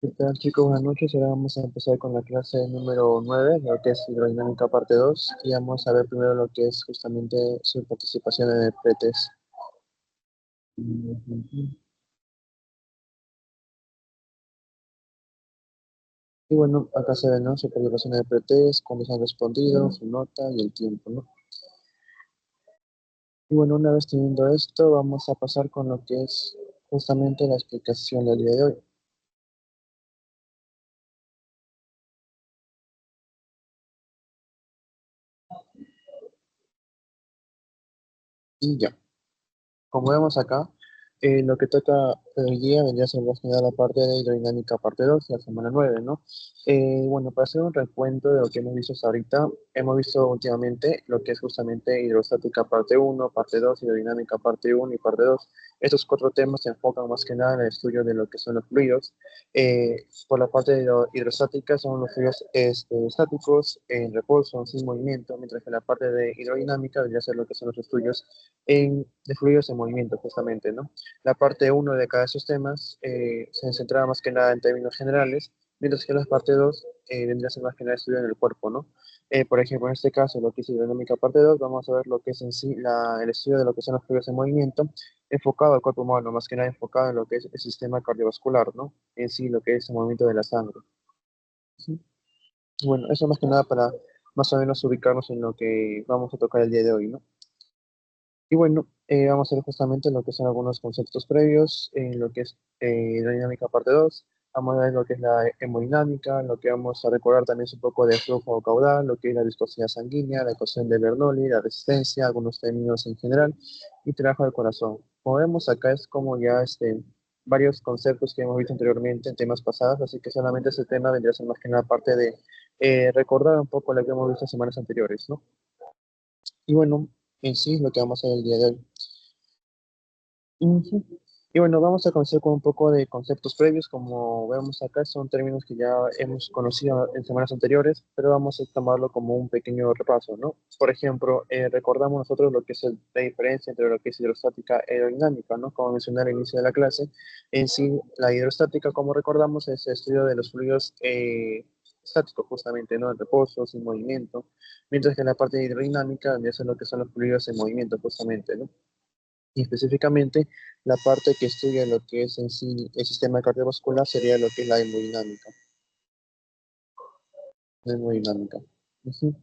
¿Qué tal, chicos? Buenas noches. Ahora vamos a empezar con la clase número 9, lo que es hidrodinámica parte 2, y vamos a ver primero lo que es justamente su participación en el pretest. Y bueno, acá se ve, ¿no? Su participación en el pretest, cómo se han respondido, su nota y el tiempo, ¿no? Y bueno, una vez teniendo esto, vamos a pasar con lo que es justamente la explicación del día de hoy. Y ya. Como vemos acá, lo que toca hoy día vendría a ser más que nada la parte de hidrodinámica parte 2 la semana 9, ¿no? Bueno, para hacer un recuento de lo que hemos visto hasta ahorita, hemos visto últimamente lo que es justamente hidrostática parte uno, parte 2, hidrodinámica parte uno y parte 2. Estos cuatro temas se enfocan más que nada en el estudio de lo que son los fluidos. Por la parte de hidrostática son los fluidos estáticos, en reposo, sin movimiento, mientras que la parte de hidrodinámica vendría a ser lo que son los estudios de fluidos en movimiento, justamente, ¿no? La parte uno de cada de esos temas se centraba más que nada en términos generales, mientras que la parte 2 vendría a ser más que nada estudio en el cuerpo, ¿no? Por ejemplo, en este caso, lo que es hidrodinámica parte 2 vamos a ver lo que es en sí el estudio de lo que son los fluidos en movimiento, enfocado al cuerpo humano, más que nada enfocado en lo que es el sistema cardiovascular, ¿no? En sí, lo que es el movimiento de la sangre. ¿Sí? Bueno, eso más que nada para más o menos ubicarnos en lo que vamos a tocar el día de hoy, ¿no? Y bueno, vamos a ver justamente lo que son algunos conceptos previos, en lo que es la dinámica parte 2. Vamos a ver lo que es la hemodinámica, lo que vamos a recordar también es un poco de flujo caudal, lo que es la viscosidad sanguínea, la ecuación de Bernoulli, la resistencia, algunos términos en general y trabajo del corazón. Como vemos acá es como ya varios conceptos que hemos visto anteriormente en temas pasados, así que solamente ese tema vendría a ser más que nada parte de recordar un poco lo que hemos visto en semanas anteriores, ¿no? Y bueno, en sí es lo que vamos a ver el día de hoy. Ujú. Y bueno, vamos a comenzar con un poco de conceptos previos. Como vemos acá, son términos que ya hemos conocido en semanas anteriores, pero vamos a tomarlo como un pequeño repaso, ¿no? Por ejemplo, recordamos nosotros lo que es la diferencia entre lo que es hidrostática e aerodinámica, ¿no? Como mencioné al inicio de la clase, en sí, la hidrostática, como recordamos, es el estudio de los fluidos estáticos, justamente, ¿no? En reposo, sin movimiento, mientras que la parte hidrodinámica vendría a ser lo que son los fluidos en movimiento, justamente, ¿no? Y específicamente la parte que estudia lo que es en sí el sistema cardiovascular sería lo que es la hemodinámica. La hemodinámica. Ujú.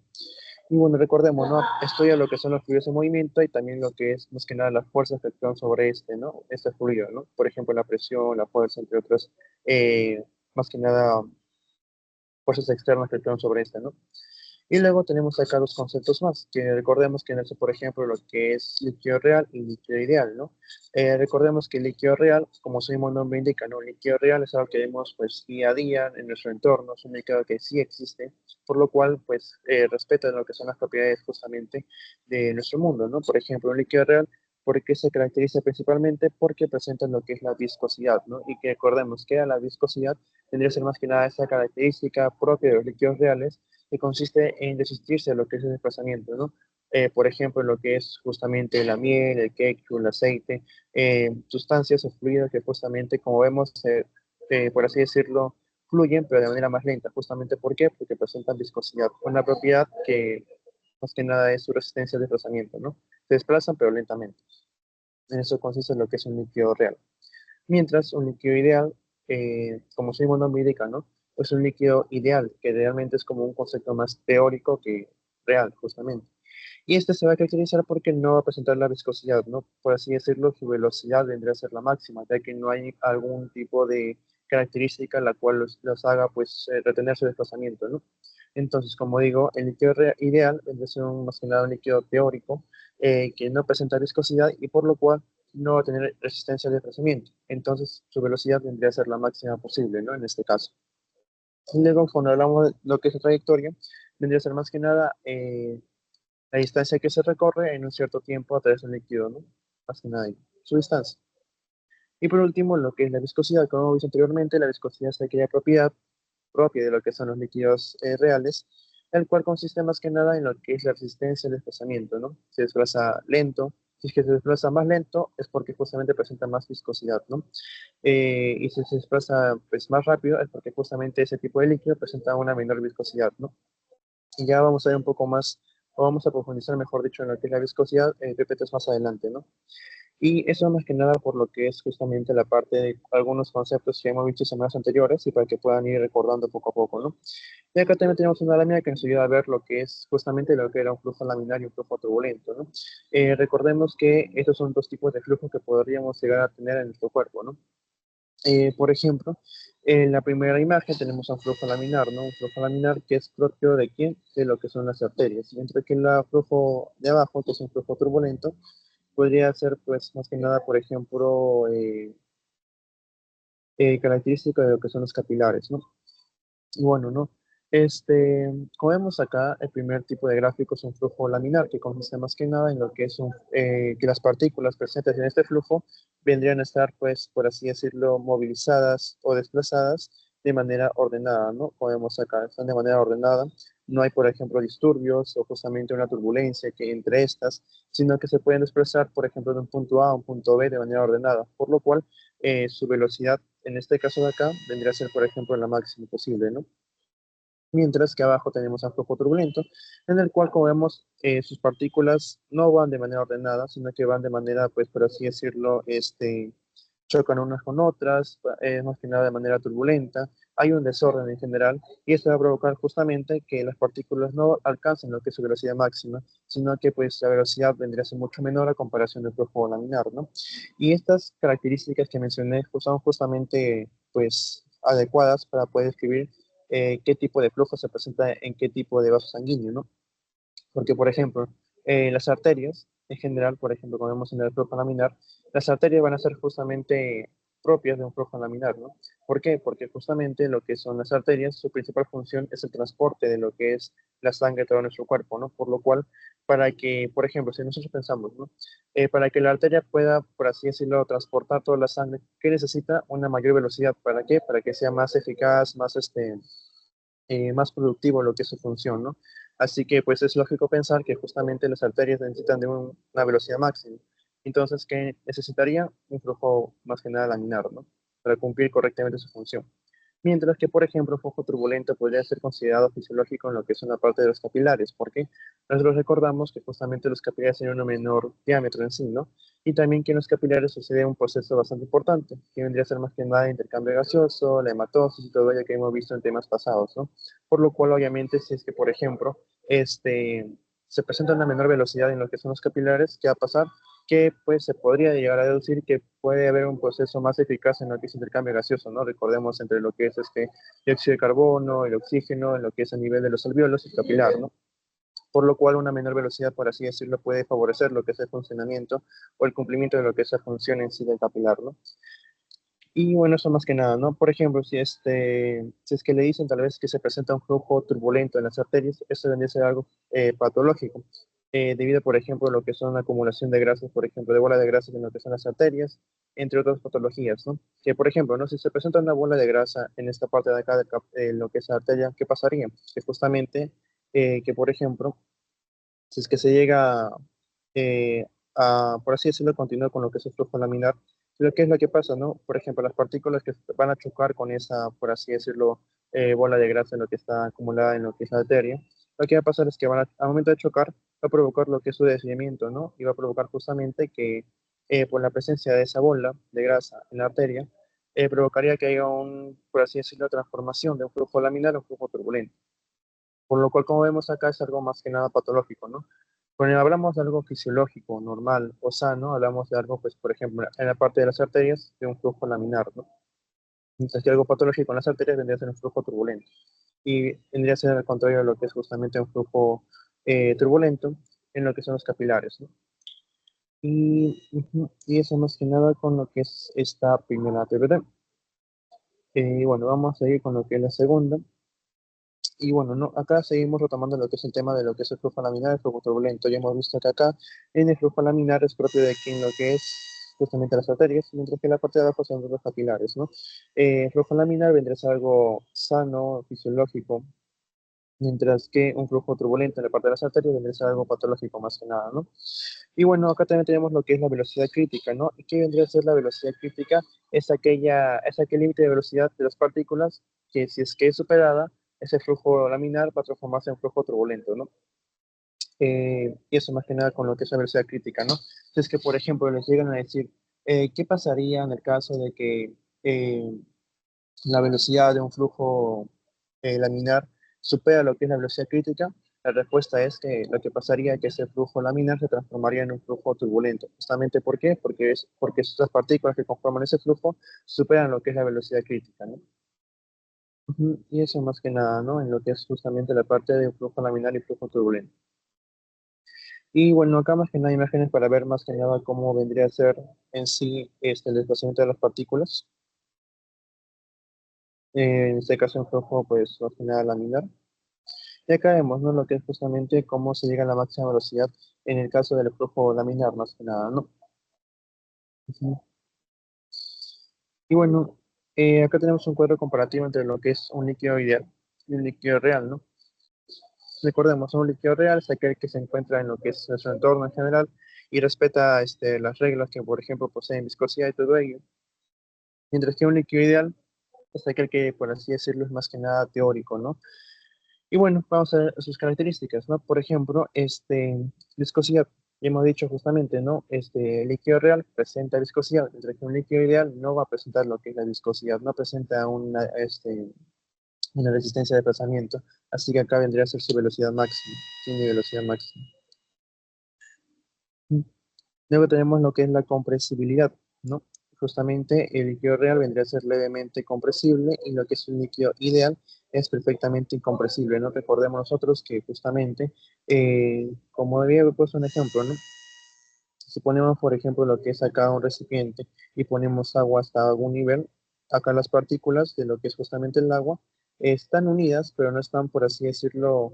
Y bueno, recordemos, ¿no? Estudia lo que son los fluidos en movimiento y también lo que es más que nada las fuerzas que actúan sobre ¿no? Este fluido, ¿no? Por ejemplo, la presión, la fuerza, entre otras, más que nada fuerzas externas que actúan sobre ¿no? Y luego tenemos acá dos conceptos más, que recordemos que en eso, por ejemplo, lo que es líquido real y líquido ideal, ¿no? Recordemos que el líquido real, como su mismo nombre indica, ¿no? El líquido real es algo que vemos pues día a día en nuestro entorno, es un líquido que sí existe, por lo cual pues respeta lo que son las propiedades justamente de nuestro mundo, ¿no? Por ejemplo, un líquido real, ¿por qué se caracteriza principalmente? Porque presenta lo que es la viscosidad, ¿no? Y que recordemos que a la viscosidad tendría que ser más que nada esa característica propia de los líquidos reales que consiste en resistirse a lo que es el desplazamiento, ¿no? Por ejemplo, lo que es justamente la miel, el ketchup, el aceite, sustancias o fluidos que justamente, como vemos, por así decirlo, fluyen, pero de manera más lenta. Justamente, ¿por qué? Porque presentan viscosidad, una propiedad que más que nada es su resistencia al desplazamiento, ¿no? Se desplazan, pero lentamente. En eso consiste lo que es un líquido real. Mientras un líquido ideal, como su mismo nombre indica, ¿no? Es un líquido ideal, que realmente es como un concepto más teórico que real, justamente. Y este se va a caracterizar porque no va a presentar la viscosidad, ¿no? Por así decirlo, su velocidad vendría a ser la máxima, ya que no hay algún tipo de característica la cual los haga, pues, retener su desplazamiento, ¿no? Entonces, como digo, el líquido ideal vendría a ser más que nada un líquido teórico que no presenta viscosidad y por lo cual no va a tener resistencia al desplazamiento. Entonces, su velocidad vendría a ser la máxima posible, ¿no? En este caso. Y luego, cuando hablamos de lo que es la trayectoria, vendría a ser más que nada la distancia que se recorre en un cierto tiempo a través del líquido, ¿no? Más que nada ahí, su distancia. Y por último, lo que es la viscosidad, como hemos visto anteriormente, la viscosidad es aquella propiedad propia de lo que son los líquidos reales, el cual consiste más que nada en lo que es la resistencia al desplazamiento, ¿no? Se desplaza lento, Si es que se desplaza más lento, es porque justamente presenta más viscosidad, ¿no? Y si se desplaza pues, más rápido, es porque justamente ese tipo de líquido presenta una menor viscosidad, ¿no? Y ya vamos a ver un poco más, o vamos a profundizar, mejor dicho, en lo que es la viscosidad, PPT más adelante, ¿no? Y eso más que nada por lo que es justamente la parte de algunos conceptos que hemos visto en semanas anteriores y para que puedan ir recordando poco a poco, ¿no? Y acá también tenemos una lámina que nos ayuda a ver lo que es justamente lo que era un flujo laminar y un flujo turbulento, ¿no? Recordemos que estos son dos tipos de flujo que podríamos llegar a tener en nuestro cuerpo, ¿no? Por ejemplo, en la primera imagen tenemos un flujo laminar, ¿no? Un flujo laminar que es propio de quién? De lo que son las arterias. Mientras que el flujo de abajo, que es un flujo turbulento, podría ser, pues, más que nada, por ejemplo, característica de lo que son los capilares, ¿no? Y bueno, ¿no? Como vemos acá, el primer tipo de gráfico es un flujo laminar, que consiste más que nada en lo que es que las partículas presentes en este flujo vendrían a estar, pues, por así decirlo, movilizadas o desplazadas de manera ordenada, ¿no? Como vemos acá, están de manera ordenada. No hay, por ejemplo, disturbios o justamente una turbulencia que entre estas, sino que se pueden desplazar, por ejemplo, de un punto A a un punto B de manera ordenada, por lo cual su velocidad, en este caso de acá, vendría a ser, por ejemplo, la máxima posible, ¿no? Mientras que abajo tenemos un flujo turbulento, en el cual, como vemos, sus partículas no van de manera ordenada, sino que van de manera, pues, por así decirlo, chocan unas con otras, más que nada de manera turbulenta, hay un desorden en general, y esto va a provocar justamente que las partículas no alcancen lo que es su velocidad máxima, sino que, pues, la velocidad vendría a ser mucho menor a comparación del flujo laminar, ¿no? Y estas características que mencioné son justamente, pues, adecuadas para poder describir qué tipo de flujo se presenta en qué tipo de vaso sanguíneo, ¿no? Porque, por ejemplo, las arterias, en general, por ejemplo, como vemos en el flujo laminar, las arterias van a ser justamente propias de un flujo laminar, ¿no? ¿Por qué? Porque justamente lo que son las arterias, su principal función es el transporte de lo que es la sangre a todo nuestro cuerpo, ¿no? Por lo cual, para que, por ejemplo, si nosotros pensamos, ¿no? Para que la arteria pueda, por así decirlo, transportar toda la sangre, ¿qué necesita? Una mayor velocidad. ¿Para qué? Para que sea más eficaz, más productivo lo que es su función, ¿no? Así que pues es lógico pensar que justamente las arterias necesitan de una velocidad máxima. Entonces, ¿qué necesitaría? Un flujo más que nada laminar, ¿no? Para cumplir correctamente su función. Mientras que, por ejemplo, un flujo turbulento podría ser considerado fisiológico en lo que es una parte de los capilares, porque nosotros recordamos que justamente los capilares tienen un menor diámetro en sí, ¿no? Y también que en los capilares sucede un proceso bastante importante, que vendría a ser más que nada el intercambio gaseoso, la hematosis y todo ello que hemos visto en temas pasados, ¿no? Por lo cual, obviamente, si es que, por ejemplo, se presenta una menor velocidad en lo que son los capilares, ¿qué va a pasar? Que pues se podría llegar a deducir que puede haber un proceso más eficaz en lo que es intercambio gaseoso, ¿no? Recordemos entre lo que es dióxido de carbono, el oxígeno, en lo que es a nivel de los alvéolos y capilar, ¿no? Por lo cual una menor velocidad, por así decirlo, puede favorecer lo que es el funcionamiento o el cumplimiento de lo que es la función en sí del capilar, ¿no? Y bueno, eso más que nada, ¿no? Por ejemplo, si es que le dicen tal vez que se presenta un flujo turbulento en las arterias, eso vendría a ser algo patológico, debido, por ejemplo, a lo que son la acumulación de grasas, por ejemplo, de bola de grasas en lo que son las arterias, entre otras patologías, ¿no? Que, por ejemplo, ¿no? Si se presenta una bola de grasa en esta parte de acá de lo que es la arteria, ¿qué pasaría? Que justamente, que por ejemplo, si es que se llega por así decirlo, continuar con lo que es el flujo laminar, lo que es lo que pasa, ¿no? Por ejemplo, las partículas que van a chocar con esa, por así decirlo, bola de grasa en lo que está acumulada en lo que es la arteria, lo que va a pasar es que al momento de chocar, va a provocar lo que es su desviamiento, ¿no? Y va a provocar justamente que por la presencia de esa bola de grasa en la arteria, provocaría que haya por así decirlo, transformación de un flujo laminar a un flujo turbulento. Por lo cual, como vemos acá, es algo más que nada patológico, ¿no? Cuando hablamos de algo fisiológico, normal o sano, hablamos de algo, pues, por ejemplo, en la parte de las arterias, de un flujo laminar, ¿no? Mientras que algo patológico en las arterias vendría a ser un flujo turbulento. Y vendría a ser al contrario de lo que es justamente un flujo turbulento en lo que son los capilares, ¿no? Y eso más que nada con lo que es esta primera TPT. Y bueno, vamos a seguir con lo que es la segunda. Y bueno, no, acá seguimos retomando lo que es el tema de lo que es el flujo laminar, el flujo turbulento. Ya hemos visto que acá en el flujo laminar es propio de quien lo que es justamente las arterias, mientras que la parte de abajo son los capilares, ¿no? El flujo laminar vendría a ser algo sano, fisiológico, mientras que un flujo turbulento en la parte de las arterias vendría a ser algo patológico más que nada, ¿no? Y bueno, acá también tenemos lo que es la velocidad crítica, ¿no? ¿Y qué vendría a ser la velocidad crítica? Es aquel límite de velocidad de las partículas que si es que es superada, ese flujo laminar va a transformarse en flujo turbulento, ¿no? Y eso más que nada con lo que es la velocidad crítica, ¿no? Entonces que, por ejemplo, les llegan a decir, ¿qué pasaría en el caso de que la velocidad de un flujo laminar supera lo que es la velocidad crítica? La respuesta es que lo que pasaría es que ese flujo laminar se transformaría en un flujo turbulento. ¿Justamente por qué? Porque estas partículas que conforman ese flujo superan lo que es la velocidad crítica, ¿no? Ujú. Y eso más que nada, ¿no? En lo que es justamente la parte de flujo laminar y flujo turbulento. Y bueno, acá más que nada imágenes para ver más que nada cómo vendría a ser en sí el desplazamiento de las partículas. En este caso en flujo, pues más que nada laminar. Y acá vemos, ¿no? Lo que es justamente cómo se llega a la máxima velocidad en el caso del flujo laminar, más que nada, ¿no? Ujú. Y bueno, acá tenemos un cuadro comparativo entre lo que es un líquido ideal y un líquido real, ¿no? Recordemos, un líquido real es aquel que se encuentra en lo que es nuestro entorno en general y respeta las reglas que, por ejemplo, poseen viscosidad y todo ello. Mientras que un líquido ideal es aquel que, por así decirlo, es más que nada teórico, ¿no? Y bueno, vamos a ver sus características, ¿no? Por ejemplo, viscosidad. Ya hemos dicho justamente, ¿no? El líquido real presenta viscosidad, mientras que un líquido ideal no va a presentar lo que es la viscosidad, no presenta una resistencia de desplazamiento. Así que acá vendría a ser su velocidad máxima, tiene velocidad máxima. Luego tenemos lo que es la compresibilidad, ¿no? Justamente el líquido real vendría a ser levemente compresible y lo que es un líquido ideal es perfectamente incompresible, ¿no? Recordemos nosotros que justamente, como había puesto un ejemplo, ¿no? Si ponemos, por ejemplo, lo que es acá un recipiente y ponemos agua hasta algún nivel, acá las partículas de lo que es justamente el agua están unidas, pero no están, por así decirlo,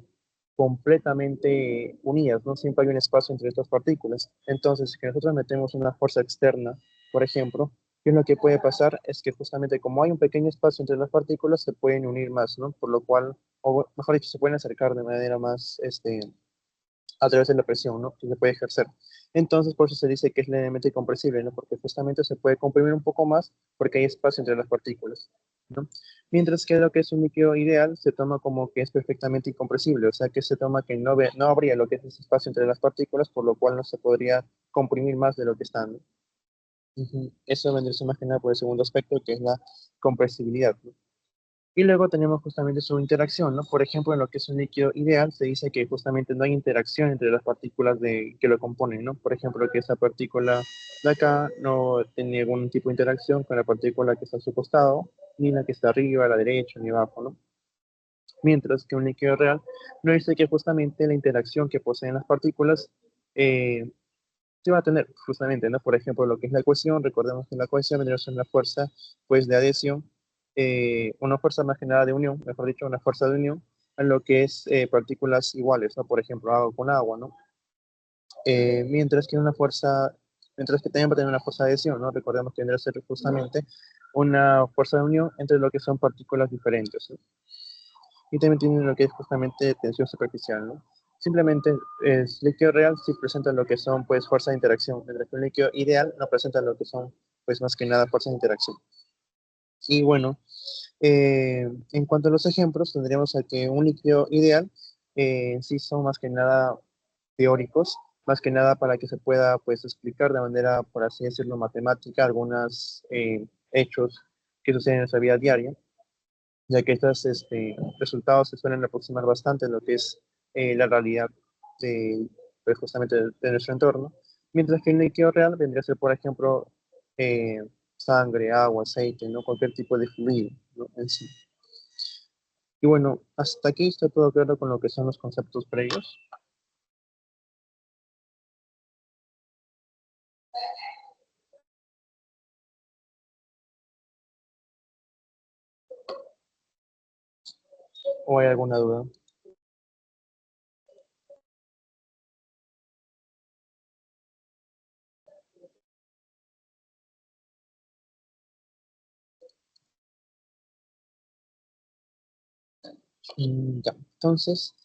completamente unidas, ¿no? Siempre hay un espacio entre estas partículas. Entonces, si nosotros metemos una fuerza externa, por ejemplo, ¿qué es lo que puede pasar? Es que justamente como hay un pequeño espacio entre las partículas, se pueden unir más, ¿no? Por lo cual, o mejor dicho, se pueden acercar de manera más, a través de la presión, ¿no? Que se puede ejercer. Entonces, por eso se dice que es levemente compresible, ¿no? Porque justamente se puede comprimir un poco más porque hay espacio entre las partículas, ¿no? Mientras que lo que es un líquido ideal se toma como que es perfectamente incompresible, o sea que se toma que no habría lo que es ese espacio entre las partículas, por lo cual no se podría comprimir más de lo que están, ¿no? Ujú. Eso vendría a ser más que nada por el segundo aspecto, que es la compresibilidad, ¿no? Y luego tenemos justamente su interacción, ¿no? Por ejemplo, en lo que es un líquido ideal, se dice que justamente no hay interacción entre las partículas que lo componen, ¿no? Por ejemplo, que esa partícula de acá no tiene ningún tipo de interacción con la partícula que está a su costado, ni la que está arriba, a la derecha, ni abajo, ¿no? Mientras que un líquido real no dice que justamente la interacción que poseen las partículas eh, se va a tener justamente, ¿no? Por ejemplo, lo que es la cohesión, recordemos que la cohesión vendría a ser una fuerza, pues, de adhesión, una fuerza más que nada de unión, mejor dicho, una fuerza de unión, a lo que es partículas iguales, ¿no? Por ejemplo, agua con agua, ¿no? Mientras que mientras que también va a tener una fuerza de adhesión, ¿no? Recordemos que vendría a ser justamente una fuerza de unión entre lo que son partículas diferentes, ¿no? Y también tiene lo que es justamente tensión superficial, ¿no? Simplemente es líquido real si presenta lo que son pues fuerzas de interacción, mientras que un líquido ideal no presenta lo que son pues más que nada fuerzas de interacción. Y bueno, en cuanto a los ejemplos, tendríamos a que un líquido ideal en sí son más que nada teóricos, más que nada para que se pueda pues explicar de manera, por así decirlo, matemática algunos hechos que suceden en nuestra vida diaria, ya que estos resultados se suelen aproximar bastante a lo que es la realidad de, pues, justamente de nuestro entorno, mientras que el líquido real vendría a ser, por ejemplo, eh, sangre, agua, aceite, ¿no? Cualquier tipo de fluido, ¿no? En sí. Y bueno, hasta aquí está todo claro con lo que son los conceptos previos. ¿O hay alguna duda? Ya, entonces,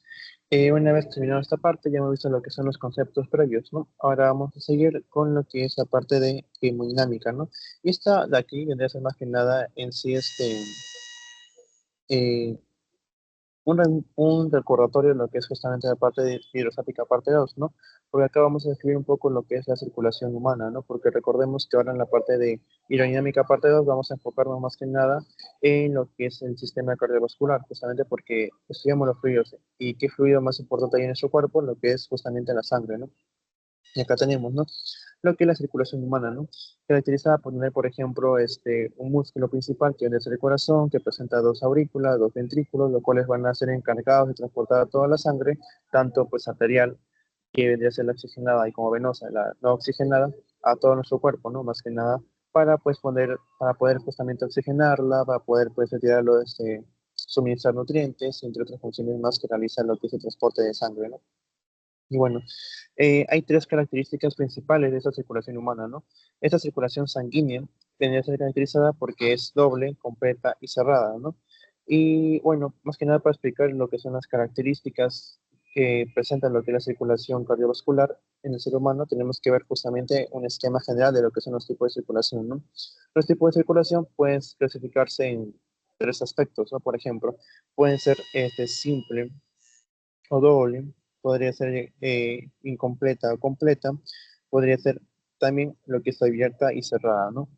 una vez terminado esta parte, ya hemos visto lo que son los conceptos previos, ¿no? Ahora vamos a seguir con lo que es la parte de hemodinámica, ¿no? Y esta de aquí vendría a ser más que nada en sí eh, un recordatorio de lo que es justamente la parte de hidrostática parte 2, ¿no? Porque acá vamos a describir un poco lo que es la circulación humana, ¿no? Porque recordemos que ahora en la parte de hidrodinámica parte 2 vamos a enfocarnos más que nada en lo que es el sistema cardiovascular, justamente porque estudiamos los fluidos y qué fluido más importante hay en nuestro cuerpo, lo que es justamente la sangre, ¿no? Y acá tenemos, ¿no? Lo que es la circulación humana, ¿no? Caracterizada por tener, por ejemplo, un músculo principal que es el corazón, que presenta dos aurículas, dos ventrículos, los cuales van a ser encargados de transportar toda la sangre, tanto pues arterial, que vendría a ser la oxigenada, y como venosa, la no oxigenada, a todo nuestro cuerpo, ¿no? Más que nada, para poder justamente oxigenarla, para poder pues retirarlo, suministrar nutrientes, entre otras funciones más que realizan lo que es el transporte de sangre, ¿no? Y bueno, hay tres características principales de esta circulación humana, ¿no? Esta circulación sanguínea tiene que ser caracterizada porque es doble, completa y cerrada, ¿no? Y bueno, más que nada para explicar lo que son las características que presentan lo que es la circulación cardiovascular en el ser humano, tenemos que ver justamente un esquema general de lo que son los tipos de circulación, ¿no? Los tipos de circulación pueden clasificarse en tres aspectos, ¿no? Por ejemplo, pueden ser simple, o doble, podría ser incompleta o completa, podría ser también lo que está abierta y cerrada, ¿no?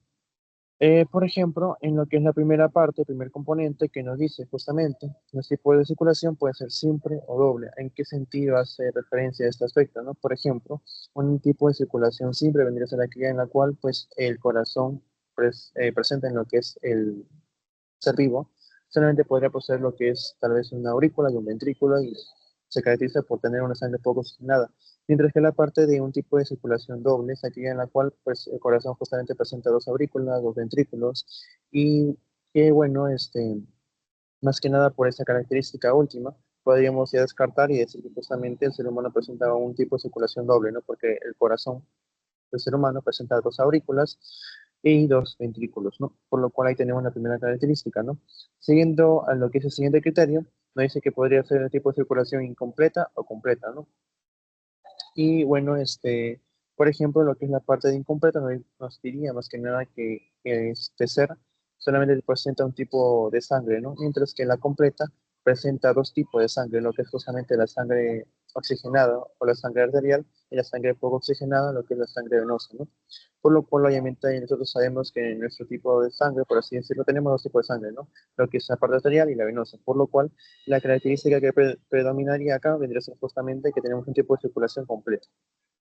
Por ejemplo, en lo que es la primera parte, el primer componente que nos dice justamente, los tipos de circulación puede ser simple o doble. ¿En qué sentido hace referencia a este aspecto, no? Por ejemplo, un tipo de circulación simple vendría a ser aquella en la cual, pues, el corazón presenta en lo que es el ser vivo, solamente podría poseer lo que es tal vez una aurícula y un ventrículo y se caracteriza por tener una sangre poco oxigenada. Mientras que la parte de un tipo de circulación doble es aquella en la cual pues, el corazón justamente presenta dos aurículas, dos ventrículos y que bueno, más que nada por esa característica última, podríamos ya descartar y decir que justamente el ser humano presenta un tipo de circulación doble, ¿no? Porque el corazón el ser humano presenta dos aurículas y dos ventrículos, ¿no? Por lo cual ahí tenemos la primera característica, ¿no? Siguiendo a lo que es el siguiente criterio, nos dice que podría ser el tipo de circulación incompleta o completa, ¿no? Y bueno, por ejemplo, lo que es la parte de incompleta nos diría más que nada que este ser solamente presenta un tipo de sangre, ¿no? Mientras que la completa presenta dos tipos de sangre, lo que es justamente la sangre oxigenada o la sangre arterial y la sangre poco oxigenada, lo que es la sangre venosa, ¿no? Por lo cual, obviamente, nosotros sabemos que en nuestro tipo de sangre, por así decirlo, tenemos dos tipos de sangre, ¿no? Lo que es la parte arterial y la venosa, por lo cual la característica que predominaría acá vendría a ser justamente que tenemos un tipo de circulación completa.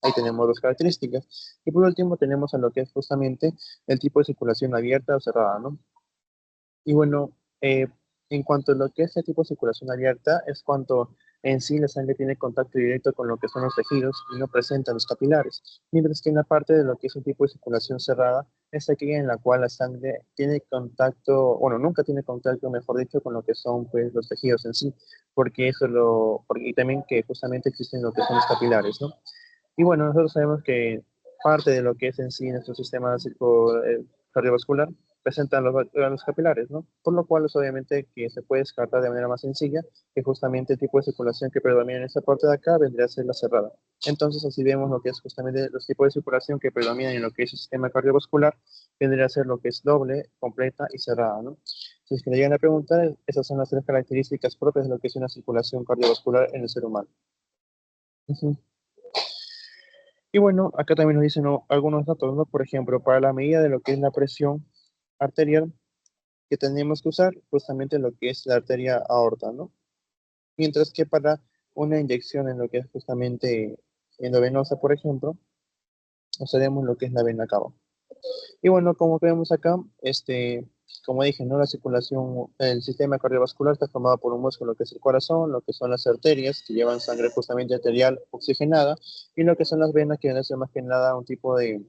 Ahí tenemos dos características. Y por último tenemos a lo que es justamente el tipo de circulación abierta o cerrada, ¿no? Y bueno, en cuanto a lo que es el tipo de circulación abierta, es cuando en sí la sangre tiene contacto directo con lo que son los tejidos y no presenta los capilares. Mientras que en la parte de lo que es un tipo de circulación cerrada, es aquella en la cual la sangre tiene contacto, bueno, nunca tiene contacto, mejor dicho, con lo que son pues, los tejidos en sí, porque y también que justamente existen lo que son los capilares, ¿no? Y bueno, nosotros sabemos que parte de lo que es en sí nuestro sistema cardiovascular presentan los capilares, ¿no? Por lo cual es obviamente que se puede descartar de manera más sencilla que justamente el tipo de circulación que predomina en esta parte de acá vendría a ser la cerrada. Entonces, así vemos lo que es justamente los tipos de circulación que predominan en lo que es el sistema cardiovascular, vendría a ser lo que es doble, completa y cerrada, ¿no? Si es que le llegan a preguntar, esas son las tres características propias de lo que es una circulación cardiovascular en el ser humano. Ujú. Y bueno, acá también nos dicen, ¿no?, algunos datos, ¿no? Por ejemplo, para la medida de lo que es la presión arterial que tenemos que usar, justamente lo que es la arteria aorta, ¿no? Mientras que para una inyección en lo que es justamente endovenosa, por ejemplo, usaremos lo que es la vena cava. Y bueno, como vemos acá, como dije, ¿no? La circulación, el sistema cardiovascular está formado por un músculo que es el corazón, lo que son las arterias, que llevan sangre justamente arterial oxigenada, y lo que son las venas, que van a ser más que nada un tipo de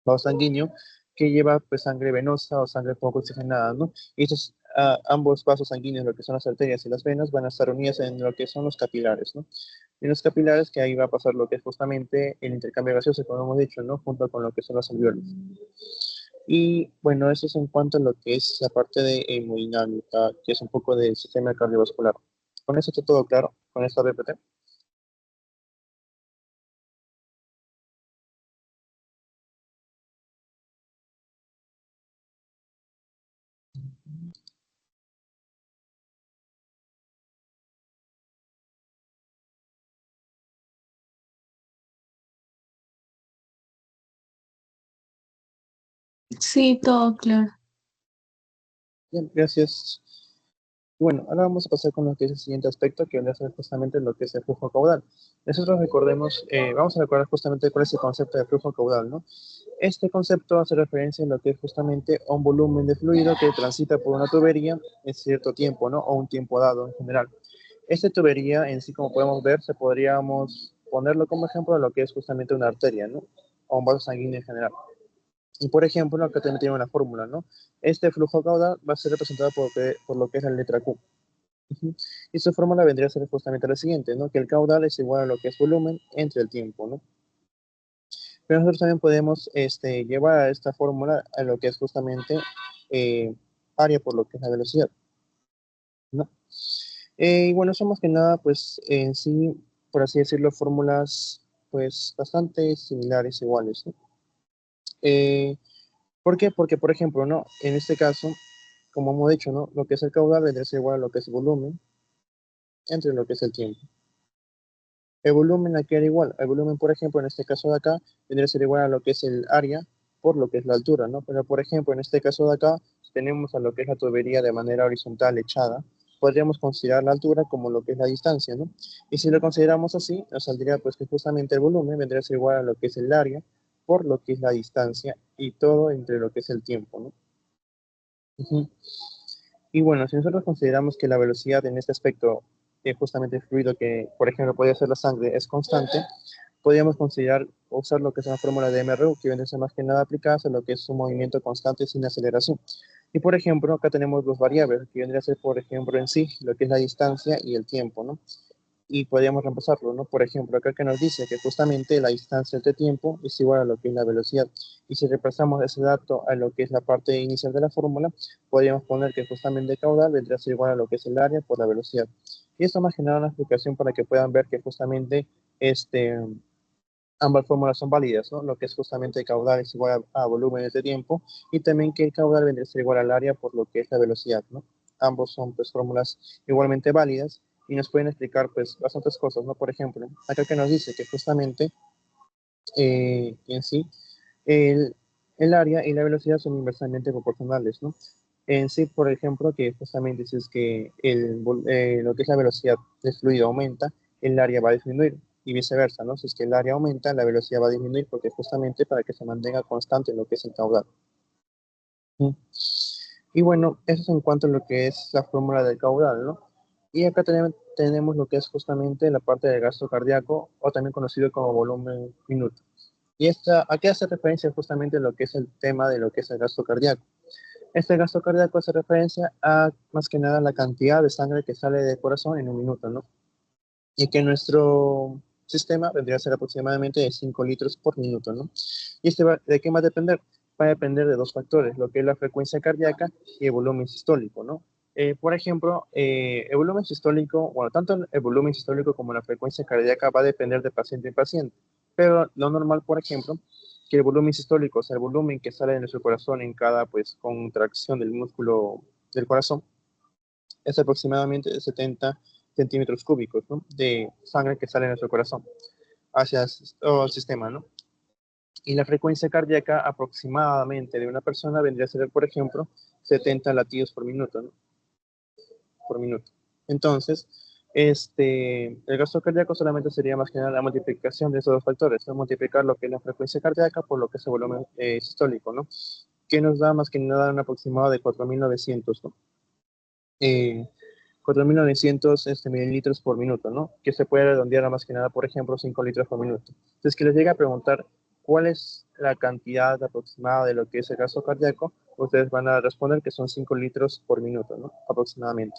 vaso sanguíneo que lleva pues sangre venosa o sangre poco oxigenada, ¿no? Y estos ambos vasos sanguíneos, lo que son las arterias y las venas, van a estar unidas en lo que son los capilares, ¿no? Y los capilares, que ahí va a pasar lo que es justamente el intercambio gaseoso, como hemos dicho, ¿no? Junto con lo que son los alveolos. Y bueno, eso es en cuanto a lo que es la parte de hemodinámica, que es un poco del sistema cardiovascular. ¿Con eso está todo claro? ¿Con esta PPT? Sí, todo claro. Bien, gracias. Y bueno, ahora vamos a pasar con lo que es el siguiente aspecto, que viene a ser justamente lo que es el flujo caudal. Nosotros recordemos, vamos a recordar justamente cuál es el concepto de flujo caudal, ¿no? Este concepto hace referencia a lo que es justamente a un volumen de fluido que transita por una tubería en cierto tiempo, ¿no? O un tiempo dado en general. Esta tubería en sí, como podemos ver, se podríamos ponerlo como ejemplo de lo que es justamente una arteria, ¿no? O un vaso sanguíneo en general. Y por ejemplo, acá también tiene una fórmula, ¿no? Este flujo caudal va a ser representado por lo que es la letra Q. Ujú. Y su fórmula vendría a ser justamente la siguiente, ¿no? Que el caudal es igual a lo que es volumen entre el tiempo, ¿no? Pero nosotros también podemos llevar a esta fórmula a lo que es justamente eh, área por lo que es la velocidad, ¿no? Y bueno, son más que nada, pues en sí, por así decirlo, fórmulas pues bastante similares, iguales, ¿no? Eh, ¿Por qué? Porque, por ejemplo, ¿no? En este caso, como hemos dicho, ¿no? Lo que es el caudal vendría a ser igual a lo que es el volumen entre lo que es el tiempo. El volumen aquí era igual. El volumen, por ejemplo, en este caso de acá, tendría que ser igual a lo que es el área por lo que es la altura, ¿no? Pero, por ejemplo, en este caso de acá, tenemos a lo que es la tubería de manera horizontal echada. Podríamos considerar la altura como lo que es la distancia, ¿no? Y si lo consideramos así, nos saldría pues que justamente el volumen vendría a ser igual a lo que es el área por lo que es la distancia y todo entre lo que es el tiempo, ¿no? Ujú. Y bueno, si nosotros consideramos que la velocidad en este aspecto, justamente el fluido que, por ejemplo, podría ser la sangre, es constante, podríamos considerar usar lo que es una fórmula de MRU, que viene a ser más que nada aplicada a lo que es un movimiento constante sin aceleración. Y por ejemplo, acá tenemos dos variables, que vendría a ser, por ejemplo, en sí, lo que es la distancia y el tiempo, ¿no? Y podríamos reemplazarlo, ¿no? Por ejemplo, acá que nos dice que justamente la distancia entre tiempo es igual a lo que es la velocidad. Y si reemplazamos ese dato a lo que es la parte inicial de la fórmula, podríamos poner que justamente el caudal vendría a ser igual a lo que es el área por la velocidad. Y esto más que nada una explicación para que puedan ver que justamente este, ambas fórmulas son válidas, ¿no? Lo que es justamente el caudal es igual a volumen de tiempo y también que el caudal vendría a ser igual al área por lo que es la velocidad, ¿no? Ambos son pues fórmulas igualmente válidas y nos pueden explicar pues bastantes cosas, ¿no? Por ejemplo, acá que nos dice que justamente en sí el, el área y la velocidad son inversamente proporcionales, ¿no? En sí, por ejemplo, que justamente si es que lo que es la velocidad del fluido aumenta, el área va a disminuir y viceversa, ¿no? Si es que el área aumenta, la velocidad va a disminuir porque justamente para que se mantenga constante lo que es el caudal. ¿Mm? Y bueno, eso es en cuanto a lo que es la fórmula del caudal, ¿no? Y acá tenemos lo que es justamente la parte del gasto cardíaco, o también conocido como volumen minuto. Y aquí hace referencia justamente a lo que es el tema de lo que es el gasto cardíaco. Este gasto cardíaco hace referencia a más que nada la cantidad de sangre que sale del corazón en un minuto, ¿no? Y que nuestro sistema vendría a ser aproximadamente de 5 litros por minuto, ¿no? ¿Y de qué va a depender? Va a depender de dos factores, lo que es la frecuencia cardíaca y el volumen sistólico, ¿no? Por ejemplo, el volumen sistólico, bueno, tanto el volumen sistólico como la frecuencia cardíaca va a depender de paciente en paciente, pero lo normal, por ejemplo, que el volumen sistólico, o sea, el volumen que sale de nuestro corazón en cada, pues, contracción del músculo del corazón, es aproximadamente de 70 centímetros cúbicos, ¿no? De sangre que sale de nuestro corazón hacia todo el sistema, ¿no? Y la frecuencia cardíaca aproximadamente de una persona vendría a ser, por ejemplo, 70 latidos por minuto, ¿no? Por minuto. Entonces, el gasto cardíaco solamente sería más que nada la multiplicación de esos dos factores, ¿no? Multiplicar lo que es la frecuencia cardíaca por lo que es el volumen sistólico, ¿no? Que nos da más que nada un aproximado de 4.900, ¿no? 4.900 mililitros por minuto, ¿no? Que se puede redondear a más que nada, por ejemplo, 5 litros por minuto. Entonces, que les llega a preguntar cuál es la cantidad aproximada de lo que es el gasto cardíaco, ustedes van a responder que son 5 litros por minuto, ¿no? Aproximadamente.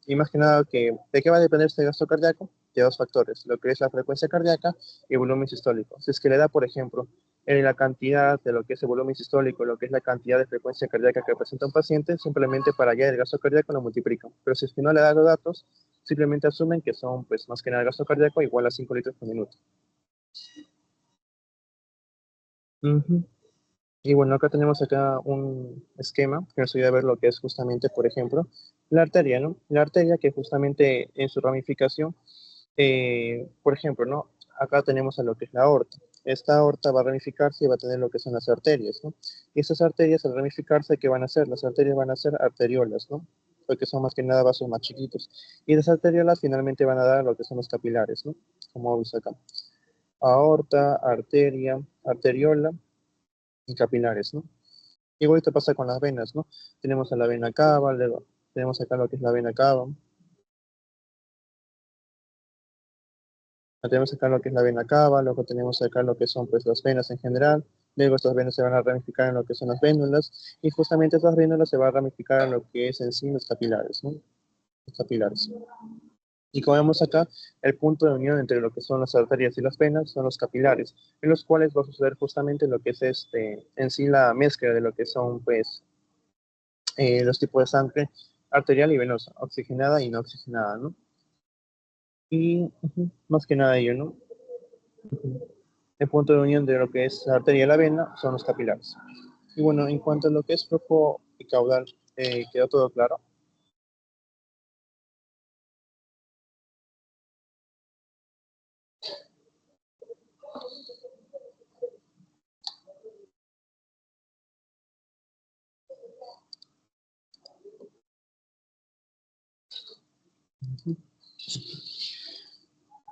Y más que nada, ¿de qué va a depender este gasto cardíaco? De dos factores, lo que es la frecuencia cardíaca y el volumen sistólico. Si es que le da, por ejemplo, la cantidad de lo que es el volumen sistólico, lo que es la cantidad de frecuencia cardíaca que presenta un paciente, simplemente para hallar el gasto cardíaco lo multiplican. Pero si es que no le dan los datos, simplemente asumen que son, pues, más que nada el gasto cardíaco igual a 5 litros por minuto. Ujú. Y bueno, acá tenemos acá un esquema que nos ayuda a ver lo que es justamente, por ejemplo, la arteria, ¿no? La arteria que justamente en su ramificación, por ejemplo, ¿no? Acá tenemos a lo que es la aorta. Esta aorta va a ramificarse y va a tener lo que son las arterias, ¿no? Y esas arterias al ramificarse, ¿qué van a hacer? Las arterias van a ser arteriolas, ¿no? Porque son más que nada vasos más chiquitos. Y las arteriolas finalmente van a dar lo que son los capilares, ¿no? Como vemos acá. Aorta, arteria, arteriola y capilares, ¿no? Igual esto pasa con las venas, ¿no? Tenemos a la vena cava, luego tenemos acá lo que es la vena cava, tenemos acá lo que es la vena cava, luego tenemos acá lo que son pues las venas en general, luego estas venas se van a ramificar en lo que son las vénulas, y justamente estas vénulas se van a ramificar en lo que es en sí los capilares, ¿no? Los capilares. Y como vemos acá, el punto de unión entre lo que son las arterias y las venas son los capilares, en los cuales va a suceder justamente lo que es en sí la mezcla de lo que son pues los tipos de sangre arterial y venosa, oxigenada y no oxigenada, ¿no? Y más que nada ello, ¿no? El punto de unión de lo que es la arteria y la vena son los capilares. Y bueno, en cuanto a lo que es flujo y caudal, ¿quedó todo claro?